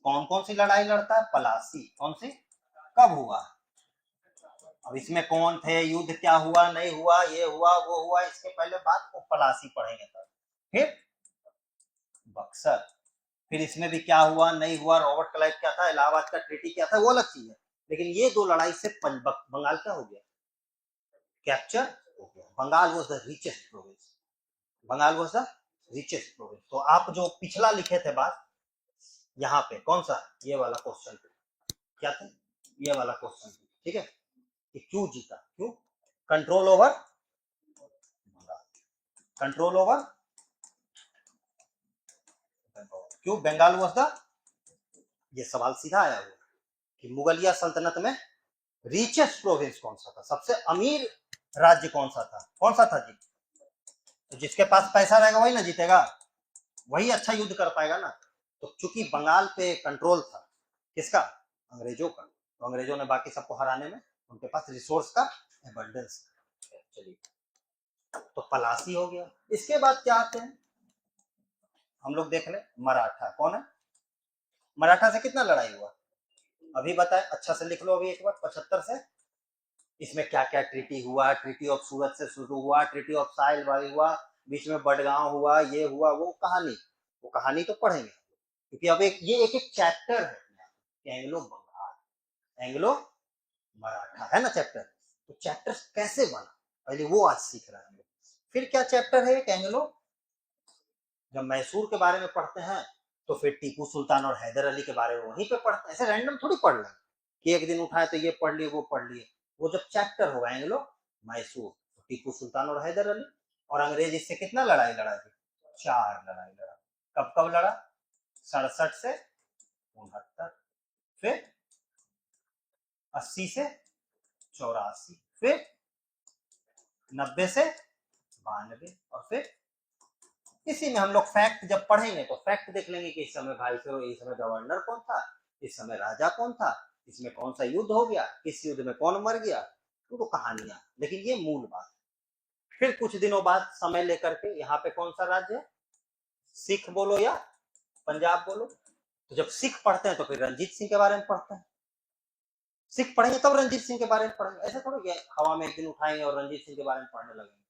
कौन कौन सी लड़ाई लड़ता है? पलासी। कौन सी? कब हुआ? अब इसमें कौन थे, युद्ध क्या हुआ नहीं हुआ, ये हुआ वो हुआ, इसके पहले बात को पलासी पढ़ेंगे तब। फिर बक्सर, फिर इसमें भी क्या हुआ नहीं हुआ, रॉबर्ट क्लाइव क्या था, इलाहाबाद का ट्रीटी क्या था, वो अलग चीज है। लेकिन ये दो लड़ाई से बंगाल क्या हो गया? कैप्चर हो गया। Bengal was the richest province, Bengal was the richest province. तो आप जो पिछला लिखे थे बात, यहाँ पे कौन सा? ये वाला क्वेश्चन क्या था? ये वाला क्वेश्चन, ठीक है, कि क्यों जीता, क्यों? कंट्रोल ओवर, कंट्रोल ओवर, क्यों बंगाल वाज द, ये सवाल सीधा आया हुआ कि मुगलिया सल्तनत में रिचेस्ट प्रोविंस कौन सा था, सबसे अमीर राज्य कौन सा था? कौन सा था जी? तो जिसके पास पैसा रहेगा वही ना जीतेगा, वही अच्छा युद्ध कर पाएगा ना। तो चूंकि बंगाल पे कंट्रोल था किसका? अंग्रेजों का। तो अंग्रेजों ने बाकी सबको हराने में, उनके पास रिसोर्स का एबंडेंस। चलिए, तो पलासी हो गया। इसके बाद क्या आते हैं हम लोग देख ले, मराठा। कौन है? मराठा से कितना लड़ाई हुआ अभी बताए, अच्छा से लिख लो अभी एक बार, 75 से। इसमें क्या क्या ट्रीटी हुआ? ट्रीटी ऑफ सूरत से शुरू हुआ, ट्रीटी ऑफ साइलबारी हुआ, बीच में बडगांव हुआ, ये हुआ, वो कहानी, वो कहानी तो पढ़ेंगे, क्योंकि अब एक ये एक एक चैप्टर है। एंग्लो बंगाल, एंग्लो मराठा, है ना चैप्टर। तो चैप्टर कैसे बना पहले वो आज सीख रहे हैं। फिर क्या चैप्टर है? एक एंग्लो, जब मैसूर के बारे में पढ़ते हैं तो फिर टीपू सुल्तान और हैदर अली के बारे में वहीं पे पढ़ते हैं, ऐसे रैंडम थोड़ी पढ़ लें कि एक दिन उठाए तो ये पढ़ लिए वो पढ़ लिए। वो जब चैप्टर होगा एंग्लो मैसूर, तो टीपू सुल्तान और हैदर अली, और अंग्रेज इससे कितना लड़ाई लड़ा थी? 4 लड़ाई लड़ा। कब कब लड़ा? 67 से 69, फिर 80 से 84, फिर 90 से 92। और फिर इसी में हम लोग फैक्ट जब पढ़ेंगे तो फैक्ट देख लेंगे कि इस समय वाइसरॉय, इस समय गवर्नर कौन था, इस समय राजा कौन था, इसमें कौन सा युद्ध हो गया, किस युद्ध में कौन मर गया, तो कहानियां, लेकिन ये मूल बात। फिर कुछ दिनों बाद समय लेकर के यहाँ पे कौन सा राज्य है, सिख बोलो या पंजाब बोलो, तो जब सिख पढ़ते हैं तो फिर रंजीत सिंह के बारे में पढ़ते हैं, सिख पढ़ेंगे तब रंजीत सिंह के बारे में पढ़ेंगे, ऐसा थोड़ा हवा में एक दिन उठाएंगे और रंजीत सिंह के बारे में पढ़ने लगेंगे,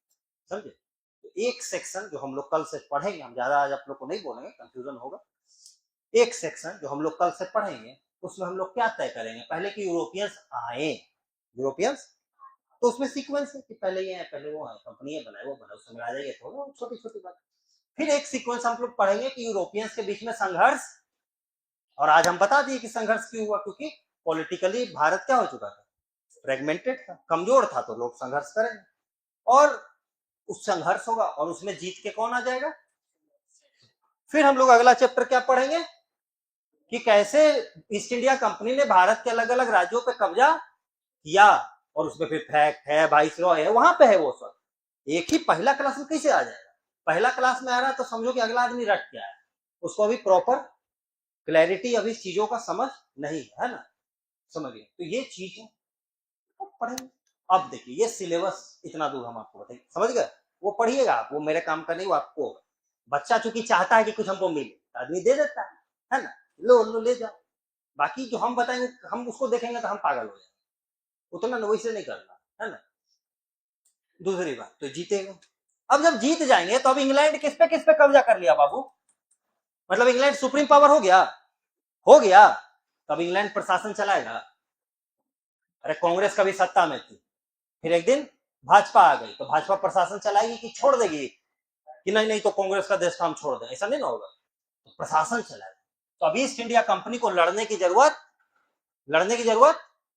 समझे। तो एक सेक्शन जो हम लोग कल से पढ़ेंगे, हम ज्यादा आज आप लोग को नहीं बोलेंगे, कंफ्यूजन होगा, एक सेक्शन जो हम लोग कल से पढ़ेंगे उसमें हम लोग क्या तय करेंगे, पहले कि यूरोपियंस आए, यूरोपियंस, तो उसमें सीक्वेंस है कि पहले ये है, पहले वो है, कंपनी बनाए, वो बनाए, उसमें आ जाएगा थोड़ा छोटी छोटी बात। फिर एक सीक्वेंस हम लोग पढ़ेंगे कि यूरोपियंस के बीच में संघर्ष, और आज हम बता दिए कि संघर्ष क्यों हुआ, क्योंकि पॉलिटिकली भारत क्या हो चुका था, फ्रेगमेंटेड था, कमजोर था, तो लोग संघर्ष करेंगे और उस संघर्ष होगा और उसमें जीत के कौन आ जाएगा। फिर हम लोग अगला चैप्टर क्या पढ़ेंगे कि कैसे ईस्ट इंडिया कंपनी ने भारत के अलग अलग राज्यों पे कब्जा किया, और उसमें फिर फैक्ट है, वाइसरॉय है, वहां पे है वो सब, एक ही पहला क्लास में कैसे आ जाएगा, पहला क्लास में आ रहा है तो समझो कि अगला आदमी रट के आया, उसको अभी प्रॉपर क्लैरिटी अभी चीजों का समझ नहीं है ना, समझिए, तो ये चीज है तो पढ़ेंगे। अब देखिए ये सिलेबस इतना दूर हम आपको बताएंगे, समझ गए, वो पढ़िएगा आप, वो मेरे काम का नहीं, वो आपको, बच्चा चूंकि चाहता है कि कुछ हमको मिले, आदमी दे देता है ना, लो लो ले जाओ, बाकी जो हम बताएंगे हम उसको देखेंगे तो हम पागल हो जाएंगे, उतना ना वैसे नहीं करना है ना। दूसरी बात तो जीतेगा, अब जब जीत जाएंगे तो अब इंग्लैंड किस पे कब्जा कर लिया बाबू, मतलब इंग्लैंड सुप्रीम पावर हो गया, हो गया, तब इंग्लैंड प्रशासन चलाएगा, अरे कांग्रेस कभी सत्ता में थी, फिर एक दिन भाजपा आ गई तो भाजपा प्रशासन चलाएगी कि छोड़ देगी, कि नहीं नहीं तो कांग्रेस का देश हम छोड़ दें, ऐसा नहीं ना होगा, तो प्रशासन चलाएगा। तो अभी ईस्ट इंडिया कंपनी को लड़ने की जरूरत,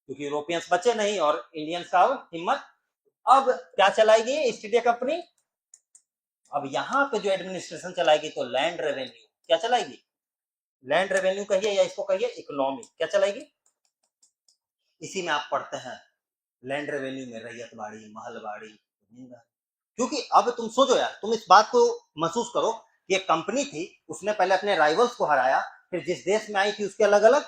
क्योंकि यूरोपियंस बचे नहीं और इंडियंस का हिम्मत, अब क्या चलाएगी ईस्ट इंडिया कंपनी, अब यहां पे जो एडमिनिस्ट्रेशन चलाएगी तो लैंड रेवेन्यू, क्या चलाएगी, लैंड रेवेन्यू कहिए या इसको कहिए इकोनॉमी, क्या चलाएगी, इसी में आप पढ़ते हैं लैंड रेवेन्यू में रैयतबाड़ी, महलबाड़ी, क्योंकि अब तुम सोचो यार, तुम इस बात को महसूस करो कि एक कंपनी थी, उसने पहले अपने राइवल्स को हराया, फिर जिस देश में आई थी उसके अलग अलग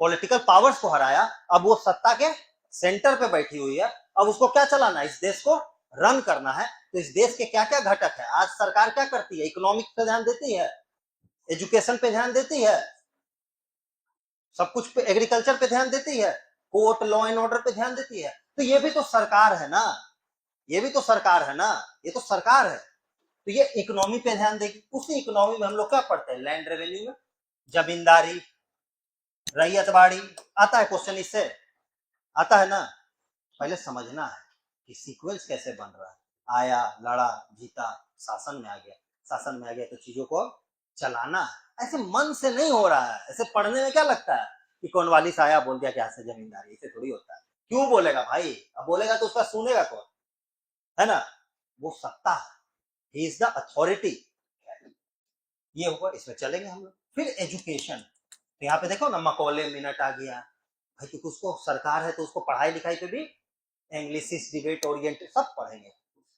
पॉलिटिकल पावर्स को हराया, अब वो सत्ता के सेंटर पे बैठी हुई है, अब उसको क्या चलाना है, इस देश को रन करना है, तो इस देश के क्या क्या घटक है, आज सरकार क्या करती है, इकोनॉमिक पे ध्यान देती है, एजुकेशन पे ध्यान देती है, सब कुछ पे, एग्रीकल्चर पे ध्यान देती है, कोर्ट लॉ एंड ऑर्डर पे ध्यान देती है, तो ये भी तो सरकार है ना, ये भी तो सरकार है ना, ये तो सरकार है, तो ये इकोनॉमी पे ध्यान देगी, उसी इकोनॉमी में हम लोग क्या पढ़ते हैं, लैंड रेवेन्यू में जमींदारी, रैयतबाड़ी, आता है क्वेश्चन इससे, आता है ना, पहले समझना है कि सीक्वेंस कैसे बन रहा है, आया, लड़ा, जीता, शासन में आ गया, शासन में आ गया तो चीजों को चलाना है, ऐसे मन से नहीं हो रहा है, ऐसे पढ़ने में क्या लगता है कि कौन वाली आया बोल दिया क्या से जमींदारी, ऐसे थोड़ी होता है, क्यों बोलेगा भाई, अब बोलेगा तो उसका सुनेगा कौन, है ना, वो सत्ता है, ही इज द अथॉरिटी, ये होगा, इसमें चलेंगे हम लोग। फिर एजुकेशन, तो यहाँ पे देखो ना मकौले मिनट आ गया भाई, क्योंकि उसको सरकार है तो उसको पढ़ाई लिखाई पे भी एंग्लिसिस, डिबेट ओरिएंटेड सब पढ़ेंगे।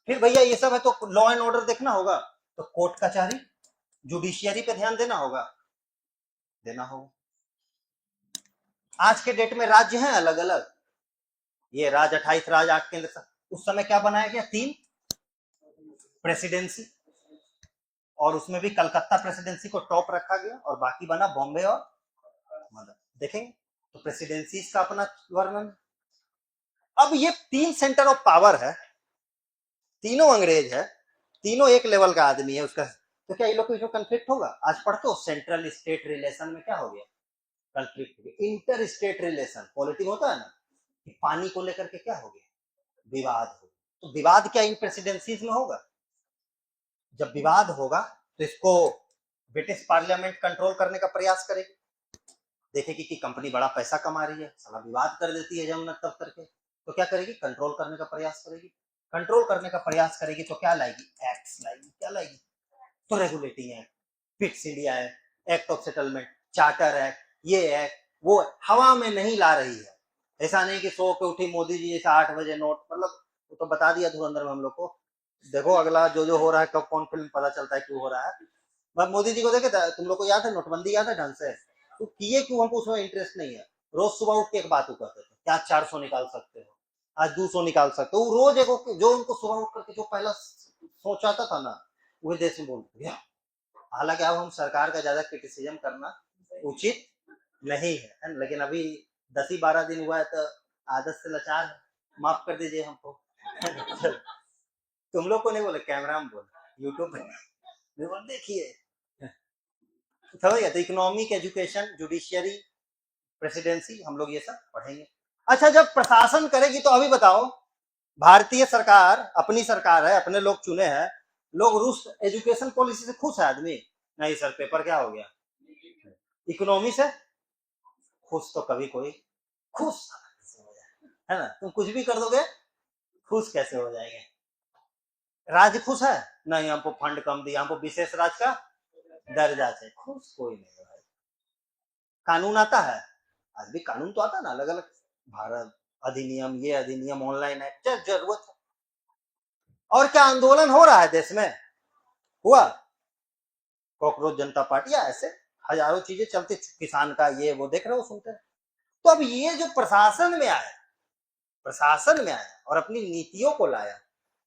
फिर भैया ये सब है तो लॉ एंड ऑर्डर देखना होगा, तो कोर्ट कचहरी, जुडिशियरी पे ध्यान देना होगा, आज के डेट में राज्य हैं अलग अलग, ये राज 28 राज 8 केंद्र, उस समय क्या बनाया गया, 3 प्रेसिडेंसी, और उसमें भी कलकत्ता प्रेसिडेंसी को टॉप रखा गया और बाकी बना बॉम्बे और मदर, देखेंगे तो प्रेसिडेंसी का अपना वर्णन। अब ये 3 सेंटर ऑफ पावर है, तीनों अंग्रेज है, तीनों एक लेवल का आदमी है उसका, तो क्या ये लोग को कंफ्लिक्ट होगा, आज पढ़ते हो सेंट्रल स्टेट रिलेशन में क्या हो गया, conflict, inter state relation, politics होता है ना, कि पानी को लेकर के क्या हो गया, विवाद हो, तो विवाद क्या इन प्रेसिडेंसीज में होगा, जब विवाद होगा तो इसको ब्रिटिश पार्लियामेंट कंट्रोल करने का प्रयास करेगी, देखेगी कि कंपनी बड़ा पैसा कमा रही है, साला विवाद कर देती है जमुना तब करके, तो क्या करेगी, कंट्रोल करने का प्रयास करेगी, कंट्रोल करने का प्रयास करेगी तो क्या लाएगी, एक्ट्स लाएगी, क्या लाएगी, तो regulating act, fix India act, act of settlement, charter act, ये एक्ट वो हवा में नहीं ला रही है, ऐसा नहीं कि सो के उठी मोदी जी जैसा 8 बजे नोट, मतलब तो बता दिया धुरंधर में हम लोग को। देखो अगला जो जो हो रहा है, कब कौन फिल्म पता चलता है क्यों हो रहा है। मैं मोदी जी को देखे तुम लोग को याद है नोटबंदी याद है ढंग से, तो किए क्यों, हमको उसमें इंटरेस्ट नहीं है। रोज सुबह उठ के एक बात कहते थे, क्या 400 निकाल सकते हो, आज 200 निकाल सकते हो। रोज एक जो उनको सुबह उठ करके जो पहला सोचाता था ना, वही देश में बोल दिया। हालांकि अब हम सरकार का ज्यादा क्रिटिसिज्म करना उचित नहीं है, लेकिन अभी 10 ही 12 दिन हुआ है तो आदत से लाचार है, माफ कर दीजिए हमको। तुम लोग को नहीं बोले, कैमरा में बोले, यूट्यूब पे देखिए। समझ गया, तो इकोनॉमिक, एजुकेशन, जुडिशियरी, प्रेसिडेंसी, हम लोग ये सब पढ़ेंगे। अच्छा, जब प्रशासन करेगी तो अभी बताओ, भारतीय सरकार अपनी सरकार है, अपने लोग चुने हैं, लोग रूस एजुकेशन पॉलिसी से खुश है आदमी? नहीं सर, पेपर क्या हो गया। इकोनॉमी से खुश तो कभी कोई खुश है ना, तुम कुछ भी कर दोगे खुश कैसे हो जाएंगे। राज्य खुश है? नहीं, हमको फंड कम दिया, हमको विशेष राज्य का दर्जा चाहिए, खुश कोई नहीं है। कानून आता है, आज भी कानून तो आता है ना, अलग अलग भारत अधिनियम, ये अधिनियम, ऑनलाइन एक्ट, जरूरत है। और क्या आंदोलन हो रहा है देश में, हुआ कॉकरोच जनता पार्टी, या ऐसे हजारों चीजें चलती, किसान का ये वो देख रहे हो, सुनते हैं। तो अब ये जो प्रशासन में आया, प्रशासन में आया और अपनी नीतियों को लाया,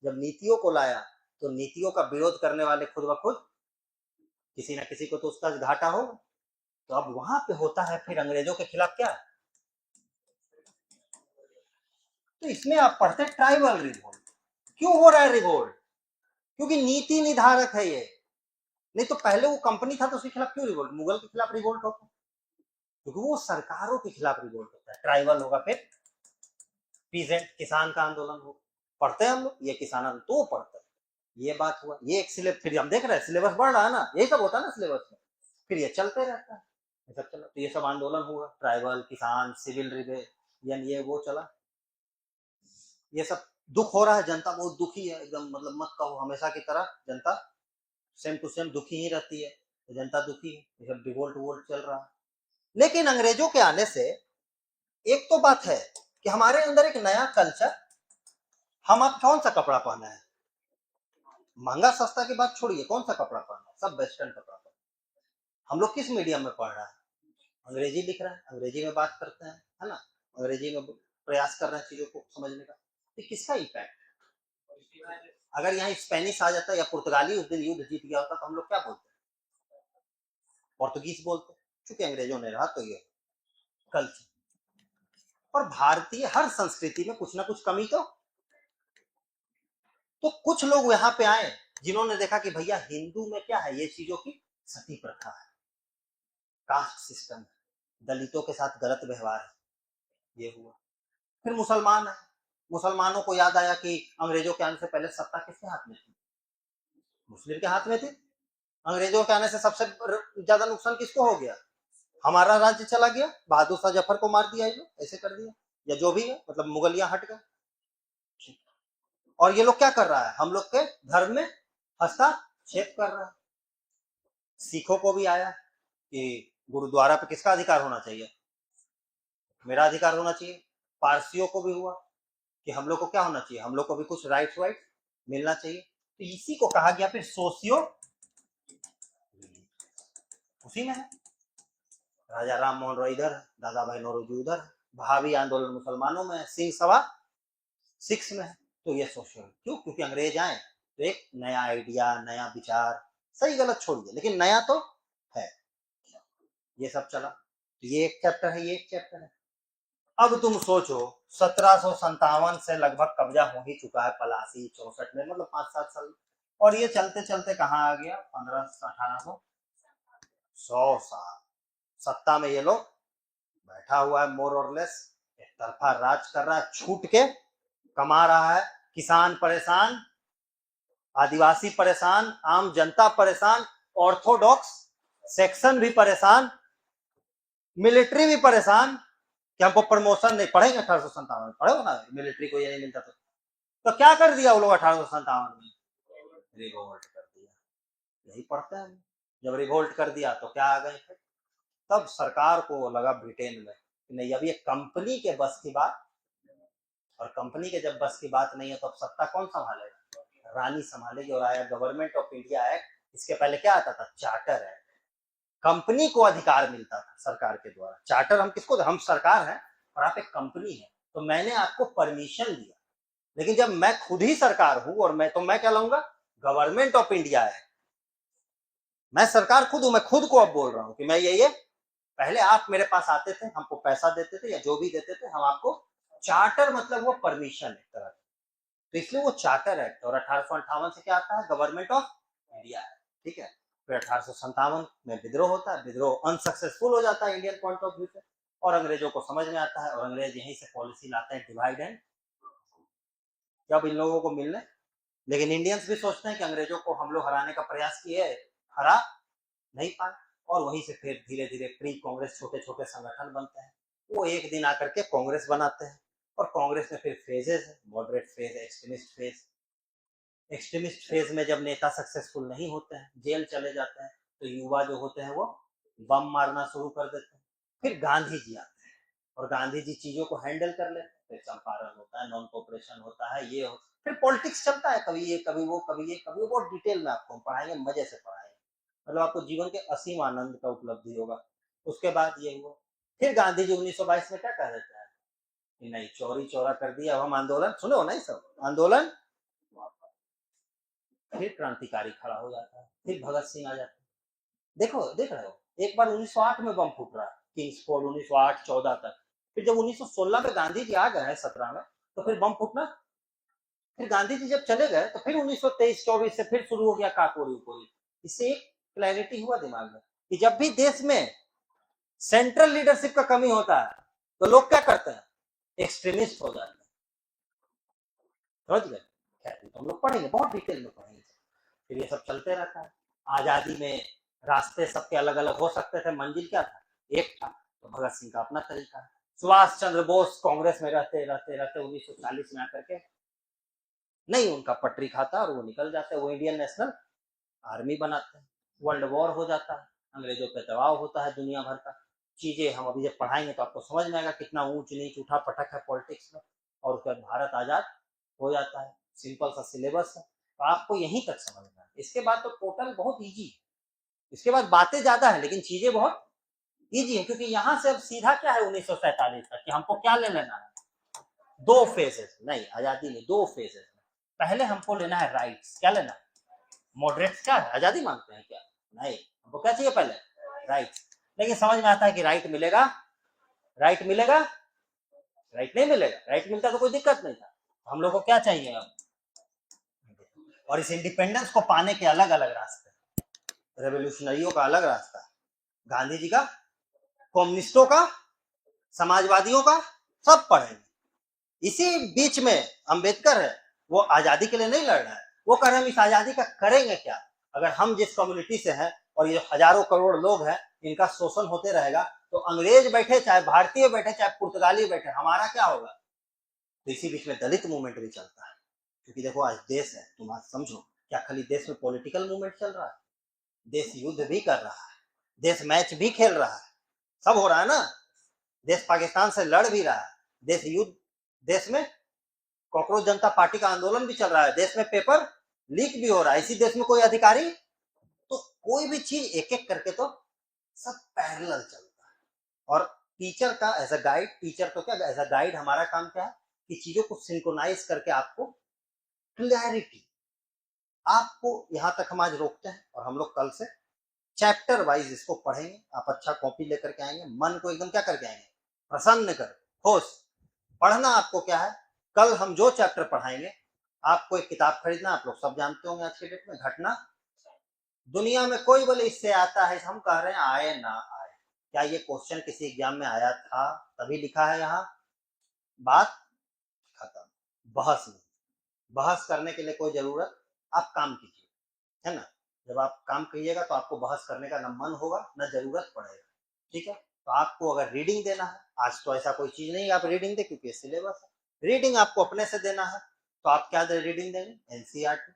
जब नीतियों को लाया तो नीतियों का विरोध करने वाले खुद ब खुद किसी ना किसी को तो उसका घाटा हो। तो अब वहां पे होता है फिर अंग्रेजों के खिलाफ क्या, तो इसमें आप पढ़ते ट्राइबल रिवोल्ट। क्यों हो रहा है रिवोल्ट? क्योंकि नीति निर्धारक है ये। नहीं तो पहले वो कंपनी था तो उसके खिलाफ क्यों रिवोल्ट, मुगल के खिलाफ रिवोल्ट होता, क्योंकि वो सरकारों के खिलाफ रिवोल्ट होता है। ट्राइबल होगा, फिर पीजेंट किसान का आंदोलन होगा। पढ़ते हैं हम लोग ये किसान तो पढ़ते हैं, ये बात हुआ, ये एक सिलेबस, फिर हम देख रहे हैं सिलेबस बढ़ रहा है ना, यही सब होता है ना सिलेबस में, फिर ये चलते रहता है, ये सब चला। तो ये सब आंदोलन हुआ, ट्राइबल, किसान, सिविल रिबेलियन, ये वो चला, ये सब दुख हो रहा है, जनता बहुत दुखी है एकदम, मतलब मत कहो, हमेशा की तरह जनता सेम टू सेम दुखी ही रहती है, तो जनता दुखी है, ये सब रिवोल्ट वोल्ट चल रहा है। लेकिन अंग्रेजों के आने से एक तो बात है कि हमारे अंदर एक नया कल्चर, हम अब कौन सा कपड़ा पहना है, महंगा सस्ता की बात छोड़िए, कौन सा कपड़ा पहना है, सब वेस्टर्न कपड़ा पहना है। हम लोग किस मीडियम में पढ़ रहा है, अंग्रेजी लिख रहा है, अंग्रेजी में बात करते हैं, है ना, अंग्रेजी में प्रयास कर रहे हैं चीजों को समझने का। तो किसका इम्पैक्ट, अगर यहाँ स्पेनिश आ जाता या पुर्तगाली उस दिन युद्ध जीत गया होता तो हम लोग क्या बोलते, पोर्तुगीज बोलते, चूंकि अंग्रेजों ने रहा तो ये कल्चर। और भारतीय हर संस्कृति में कुछ ना कुछ कमी तो कुछ लोग यहाँ पे आए जिन्होंने देखा कि भैया हिंदू में क्या है, ये चीजों की सती प्रथा है, कास्ट सिस्टम, दलितों के साथ गलत व्यवहार है, ये हुआ। फिर मुसलमान है, मुसलमानों को याद आया कि अंग्रेजों के आने से पहले सत्ता किसके हाथ में थी, मुस्लिम के हाथ में थी। अंग्रेजों के आने से सबसे ज्यादा नुकसान किसको हो गया, हमारा राज्य चला गया, बहादुर शाह जफर को मार दिया, ऐसे कर दिया, या जो भी है, मतलब मुगलिया हट गए। और ये लोग क्या कर रहा है, हम लोग के धर्म में हस्तक्षेप कर रहा है। सिखों को भी आया कि गुरुद्वारा पे किसका अधिकार होना चाहिए, मेरा अधिकार होना चाहिए। पारसियों को भी हुआ कि हम लोग को क्या होना चाहिए, हम लोग को भी कुछ राइट वाइट मिलना चाहिए। तो इसी को कहा गया फिर सोशियो, उसी में है। राजा राम मोहन रॉय इधर है, दादा भाई नौरोजी उधर है, भावी आंदोलन मुसलमानों में है, सिंह सभा सिक्स में है। तो ये सोशियो क्यों, क्योंकि अंग्रेज आए तो एक नया आइडिया, नया विचार, सही गलत छोड़िए लेकिन नया तो है, ये सब चला। तो ये एक चैप्टर है, ये एक चैप्टर है। अब तुम सोचो 1757 से लगभग कब्जा हो ही चुका है पलासी, 64 में, मतलब 5-7 साल, और ये चलते चलते कहाँ आ गया, 1500-1800, 100 साल सत्ता में ये लोग बैठा हुआ है, मोर और लेस एक तरफा राज कर रहा है, छूट के कमा रहा है, किसान परेशान, आदिवासी परेशान, आम जनता परेशान, ऑर्थोडॉक्स सेक्शन भी परेशान, मिलिट्री भी परेशान कि हमको प्रमोशन नहीं, पढ़ेंगे 1857 पढ़े हो ना, मिलिट्री को ये नहीं मिलता तो क्या कर दिया वो लोग 1857 में, रिवोल्ट कर दिया, यही पढ़ते हैं। जब रिवोल्ट कर दिया तो क्या आ गए, तब सरकार को लगा ब्रिटेन में नहीं, अब ये कंपनी के बस की बात और कंपनी के जब बस की बात नहीं है तो अब सत्ता कौन संभालेगा? रानी संभालेगी। और आया गवर्नमेंट ऑफ इंडिया एक्ट। इसके पहले क्या आता था? Charter act. कंपनी को अधिकार मिलता था सरकार के द्वारा। चार्टर हम किसको? हम सरकार है और आप एक कंपनी है, तो मैंने आपको परमिशन दिया। लेकिन जब मैं खुद ही सरकार हूं और मैं क्या लाऊंगा? गवर्नमेंट ऑफ इंडिया है। मैं सरकार खुद हूं, मैं खुद को अब बोल रहा हूं कि मैं ये पहले आप मेरे पास आते थे, हमको पैसा देते थे या जो भी देते थे, हम आपको चार्टर मतलब वो परमिशन एक तरह की, तो इसलिए वो चार्टर एक्ट। और 1858 से क्या आता है? गवर्नमेंट ऑफ इंडिया है। ठीक है। फिर 1857 में विद्रोह होता है। विद्रोह अनसक्सेसफुल हो जाता है इंडियन पॉइंट ऑफ व्यू से, और अंग्रेजों को समझ में आता है और अंग्रेज यहीं से पॉलिसी लाते हैं डिवाइड एंड, जब इन लोगों को मिलने। लेकिन इंडियंस भी सोचते हैं कि अंग्रेजों को हम लोग हराने का प्रयास किए, हरा नहीं पाए, और वहीं से फिर धीरे धीरे प्री कांग्रेस छोटे छोटे संगठन बनते हैं। वो एक दिन आकर के कांग्रेस बनाते हैं, और कांग्रेस में फिर फेजेस है, moderate phase, extremist phase. Extremist phase में जब नेता सक्सेसफुल नहीं होते हैं, जेल चले जाते हैं, तो युवा जो होते हैं वो बम मारना शुरू कर देते हैं। फिर गांधी जी आते हैं और गांधी जी चीजों को हैंडल कर लेते हैं। फिर चंपारण होता है, नॉन कोऑपरेशन होता है, ये फिर पॉलिटिक्स चलता है, कभी ये कभी वो कभी ये कभी वो। बहुत डिटेल में आपको पढ़ाएंगे, मजे से पढ़ाएंगे, मतलब आपको जीवन के असीम आनंद का उपलब्धि होगा। उसके बाद ये हुआ, फिर गांधी जी 1922 में क्या कह देते हैं कि नहीं, चोरी चोरा कर दिया, अब हम आंदोलन, सुनो नहीं सब आंदोलन। फिर क्रांतिकारी खड़ा हो जाता है, फिर भगत सिंह आ जाते हैं। देखो, देख रहे हो, एक बार 1908 में बम फूट रहा है किंग्स फोर्ड, 1908-14 तक। फिर जब 1916 में गांधी जी आ गए 17 में, तो फिर बम फूटना। फिर गांधी जी जब चले गए तो फिर 1923-24 से फिर शुरू हो गया काकोरी उकोरी। इससे एक क्लैरिटी हुआ दिमाग में कि जब भी देश में सेंट्रल लीडरशिप का कमी होता है तो लोग क्या करते हैं? एक्सट्रीमिस्ट हो जाते हैं। समझ गए? खैर, हम लोग पढ़ेंगे, बहुत डिटेल में पढ़ेंगे। फिर ये सब चलते रहता है। आजादी में रास्ते सबके अलग अलग हो सकते थे, मंजिल क्या था? एक था। तो भगत सिंह का अपना तरीका है। सुभाष चंद्र बोस कांग्रेस में रहते रहते रहते 1940 में आकर के नहीं उनका पटरी खाता और वो निकल जाते हैं, वो इंडियन नेशनल आर्मी बनाते हैं। वर्ल्ड वॉर हो जाता है, अंग्रेजों पे दबाव होता है दुनिया भर का। चीजें हम अभी जब पढ़ाएंगे तो आपको समझ में आएगा कितना ऊंच नीच उठा पटक है पॉलिटिक्स में। और उसके बाद भारत आजाद हो जाता है। सिंपल सा सिलेबस है, तो आपको यहीं तक समझना है। इसके बाद तो टोटल बहुत इजी है। इसके बाद बातें ज्यादा है लेकिन चीजें बहुत इजी है, क्योंकि यहाँ से अब सीधा क्या है 1947 तक कि हमको क्या ले लेना है? दो फेजेस, नहीं आजादी में दो फेजेस। पहले हमको लेना है राइट्स। क्या लेना है? मॉडरेट्स क्या है? आजादी मांगते हैं क्या? नहीं, हमको क्या चाहिए? पहले राइट्स। लेकिन समझ में आता है कि राइट मिलेगा, राइट मिलेगा, राइट नहीं मिलेगा। राइट मिलता तो कोई दिक्कत नहीं था। हम लोग को क्या चाहिए अब? और इस इंडिपेंडेंस को पाने के अलग अलग रास्ते, रेवोल्यूशनरियों का अलग रास्ता, गांधी जी का, कम्युनिस्टों का, समाजवादियों का, सब पढ़ेंगे। इसी बीच में अंबेडकर है, वो आजादी के लिए नहीं लड़ रहा है, वो कह रहे हम इस आजादी का करेंगे क्या? अगर हम जिस कम्युनिटी से हैं और ये हजारों करोड़ लोग हैं, इनका शोषण होते रहेगा, तो अंग्रेज बैठे चाहे भारतीय बैठे चाहे पुर्तगाली बैठे, हमारा क्या होगा? तो इसी बीच में दलित मूवमेंट भी चलता है। क्योंकि देखो आज देश है, तुम आज समझो, क्या खाली देश में पॉलिटिकल मूवमेंट चल रहा है? देश युद्ध भी कर रहा है, देश मैच भी खेल रहा है, सब हो रहा है ना। देश पाकिस्तान से लड़ भी रहा है, देश युद्ध, देश में कॉकरोच जनता पार्टी का आंदोलन भी चल रहा है, देश में पेपर लीक भी हो रहा है, इसी देश में कोई अधिकारी, तो कोई भी चीज एक एक करके तो सब पैरेलल चलता है। और टीचर का एज अ गाइड, टीचर तो क्या एज अ गाइड हमारा काम क्या है कि चीजों को सिंक्रोनाइज करके आपको क्लैरिटी, आपको यहां तक हम आज रोकते हैं और हम लोग कल से चैप्टर वाइज इसको पढ़ेंगे। आप अच्छा कॉपी लेकर के आएंगे, मन को एकदम क्या करके आएंगे? प्रसन्न कर, खुश। पढ़ना आपको क्या है? कल हम जो चैप्टर पढ़ाएंगे, आपको एक किताब खरीदना, आप लोग सब जानते होंगे आज के डेट में, घटना दुनिया में कोई बोले इससे आता है, हम कह रहे हैं आए ना आए। क्या ये क्वेश्चन किसी एग्जाम में आया था तभी लिखा है यहाँ? बात खत्म। बहस नहीं, बहस करने के लिए कोई जरूरत, आप काम कीजिए, है ना। जब आप काम करिएगा तो आपको बहस करने का ना मन होगा ना जरूरत पड़ेगा। ठीक है, तो आपको अगर रीडिंग देना है, आज तो ऐसा कोई चीज नहीं आप रीडिंग दे क्योंकि सिलेबस है, रीडिंग आपको अपने से देना है, तो आप क्या दे रीडिंग देंगे? NCERT.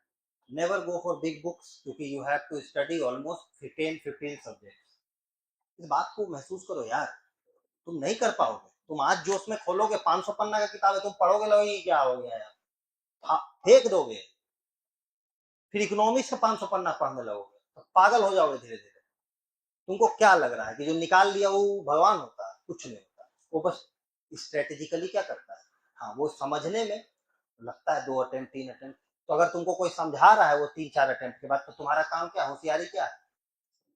Never go for big books, क्योंकि you have to study almost 10-15 subjects. इस बात को महसूस करो यार, तुम नहीं कर पाओगे, तुम आज जोश में खोलोगे 500 पन्ना का किताब है, तुम पढ़ोगे लगेगी क्या हो गया यार, फेंक दोगे। फिर इकोनॉमिक्स का 500 पन्ना पढ़ने लगोगे तो पागल हो जाओगे धीरे धीरे। तुमको क्या लग रहा है कि जो निकाल लिया वो भगवान होता है? कुछ नहीं होता, वो बस स्ट्रेटेजिकली क्या करता है, हाँ वो समझने में लगता है 2 अटेम्प्ट 3 अटेम्प्ट। तो अगर तुमको कोई समझा रहा है वो 3-4 अटेम्प्ट के बाद, तो तुम्हारा काम क्या, होशियारी क्या है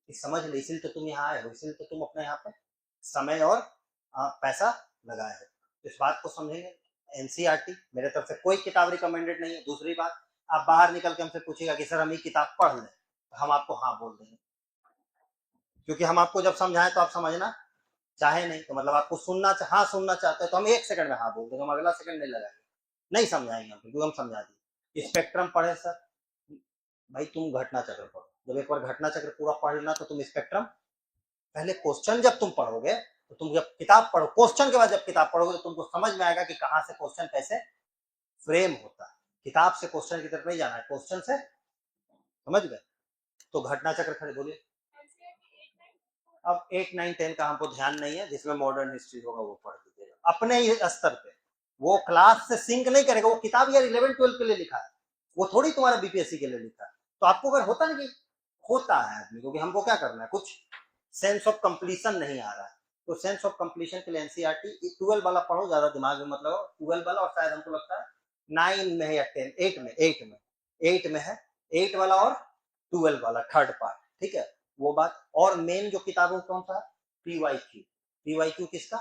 कि समझ ले। इसीलिए तो तुम यहाँ आए हो, इसीलिए तो तुम अपने यहाँ पे समय और पैसा लगाए हो। इस बात को समझेंगे। एनसीईआरटी मेरे तरफ से कोई किताब रिकमेंडेड नहीं है। दूसरी बात, आप बाहर निकल के हमसे पूछेगा कि सर हम ये किताब पढ़ लें, तो हम आपको हाँ बोल देंगे, क्योंकि हम आपको जब समझाएं तो आप समझना चाहे नहीं, तो मतलब आपको हाँ सुनना चाहते हैं तो हम 1 सेकंड में हाँ बोल देंगे, हम अगला सेकंड नहीं लगाएंगे, नहीं समझाएंगे हम, क्योंकि हम समझा दिए। स्पेक्ट्रम पढ़े सर, भाई तुम घटना चक्र पढ़ो, जब एक बार घटना चक्र पूरा पढ़ लेना तो तुम स्पेक्ट्रम, पहले क्वेश्चन जब तुम पढ़ोगे तो तुम जब किताब पढ़ो, क्वेश्चन के बाद जब किताब पढ़ोगे तो तुमको समझ में आएगा कि कहाँ से क्वेश्चन कैसे फ्रेम होता है। किताब से क्वेश्चन की तरफ नहीं जाना है, क्वेश्चन से, समझ गए। तो घटना चक्र खड़े बोलिए। अब 8, 9, 10 का हमको ध्यान नहीं है, जिसमें मॉडर्न हिस्ट्री होगा वो पढ़ लीजिएगा अपने ही स्तर पे। वो क्लास से सिंक नहीं करेगा, वो किताब यार 11, 12 के लिए लिखा है, वो थोड़ी तुम्हारा बीपीएससी के लिए लिखा है। तो आपको अगर होता ना कि होता है आदमी को कि हमको क्या करना है, कुछ सेंस ऑफ कंप्लीशन नहीं आ रहा है, तो सेंस ऑफ कंप्लीशन के लिए एनसीईआरटी 12 वाला पढ़ो, ज्यादा दिमाग में मतलब 12 वाला, और शायद हमको लगता है 9 में है या 10, 8 में है, 8 वाला और 12 वाला थर्ड पार्ट, ठीक है वो बात। और मेन जो किताबों कौन सा है, पीवाईक्यू। पीवाईक्यू किसका,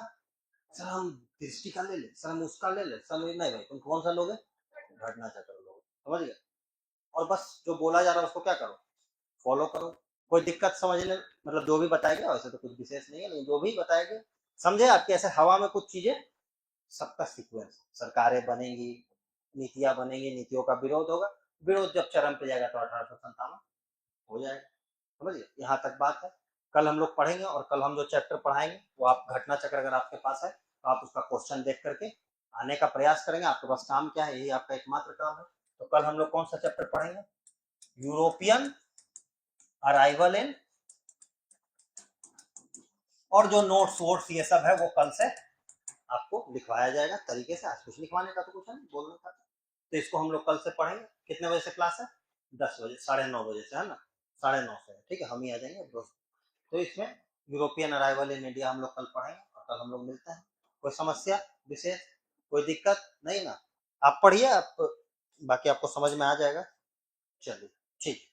सर हम दृष्टि का ले ले, सर हम उसका ले ले, सर नहीं भाई तुम कौन सा लोगे, घटना चक्र लोगे, समझ गए। और बस जो बोला जा रहा है उसको क्या करो, फॉलो करो। कोई दिक्कत समझने, मतलब जो भी बताएगा वैसे तो कुछ विशेष नहीं है, लेकिन जो भी बताएंगे समझे। आपके ऐसे हवा में कुछ चीजें, सबका सीक्वेंस, सरकारें बनेंगी, नीतियां बनेंगी, नीतियों का विरोध होगा, विरोध जब चरम पे जाएगा तो 1857 हो जाएगा, समझिए। यहाँ तक बात है। कल हम लोग पढ़ेंगे, और कल हम जो चैप्टर पढ़ाएंगे वो आप घटना चक्र अगर आपके पास है तो आप उसका क्वेश्चन देख करके आने का प्रयास करेंगे। आपके पास काम क्या है, यही आपका एकमात्र काम है। तो कल हम लोग कौन सा चैप्टर पढ़ेंगे, यूरोपियन अराइवल इन, और जो नोट्स वोट्स ये सब है वो कल से आपको लिखवाया जाएगा तरीके से। आज कुछ लिखवाने का तो कुछ है, बोलने का। तो इसको हम लोग कल से पढ़ेंगे। कितने बजे से क्लास है, 10 बजे, 9:30 बजे से, है ना, 9:30 से, ठीक है, हम ही आ जाएंगे दोस्त। तो इसमें यूरोपियन अराइवल इन इंडिया हम लोग कल पढ़ेंगे, और कल हम लोग मिलते हैं। कोई समस्या विशेष, कोई दिक्कत नहीं ना, आप पढ़िए, आप बाकी आपको समझ में आ जाएगा। चलिए ठीक।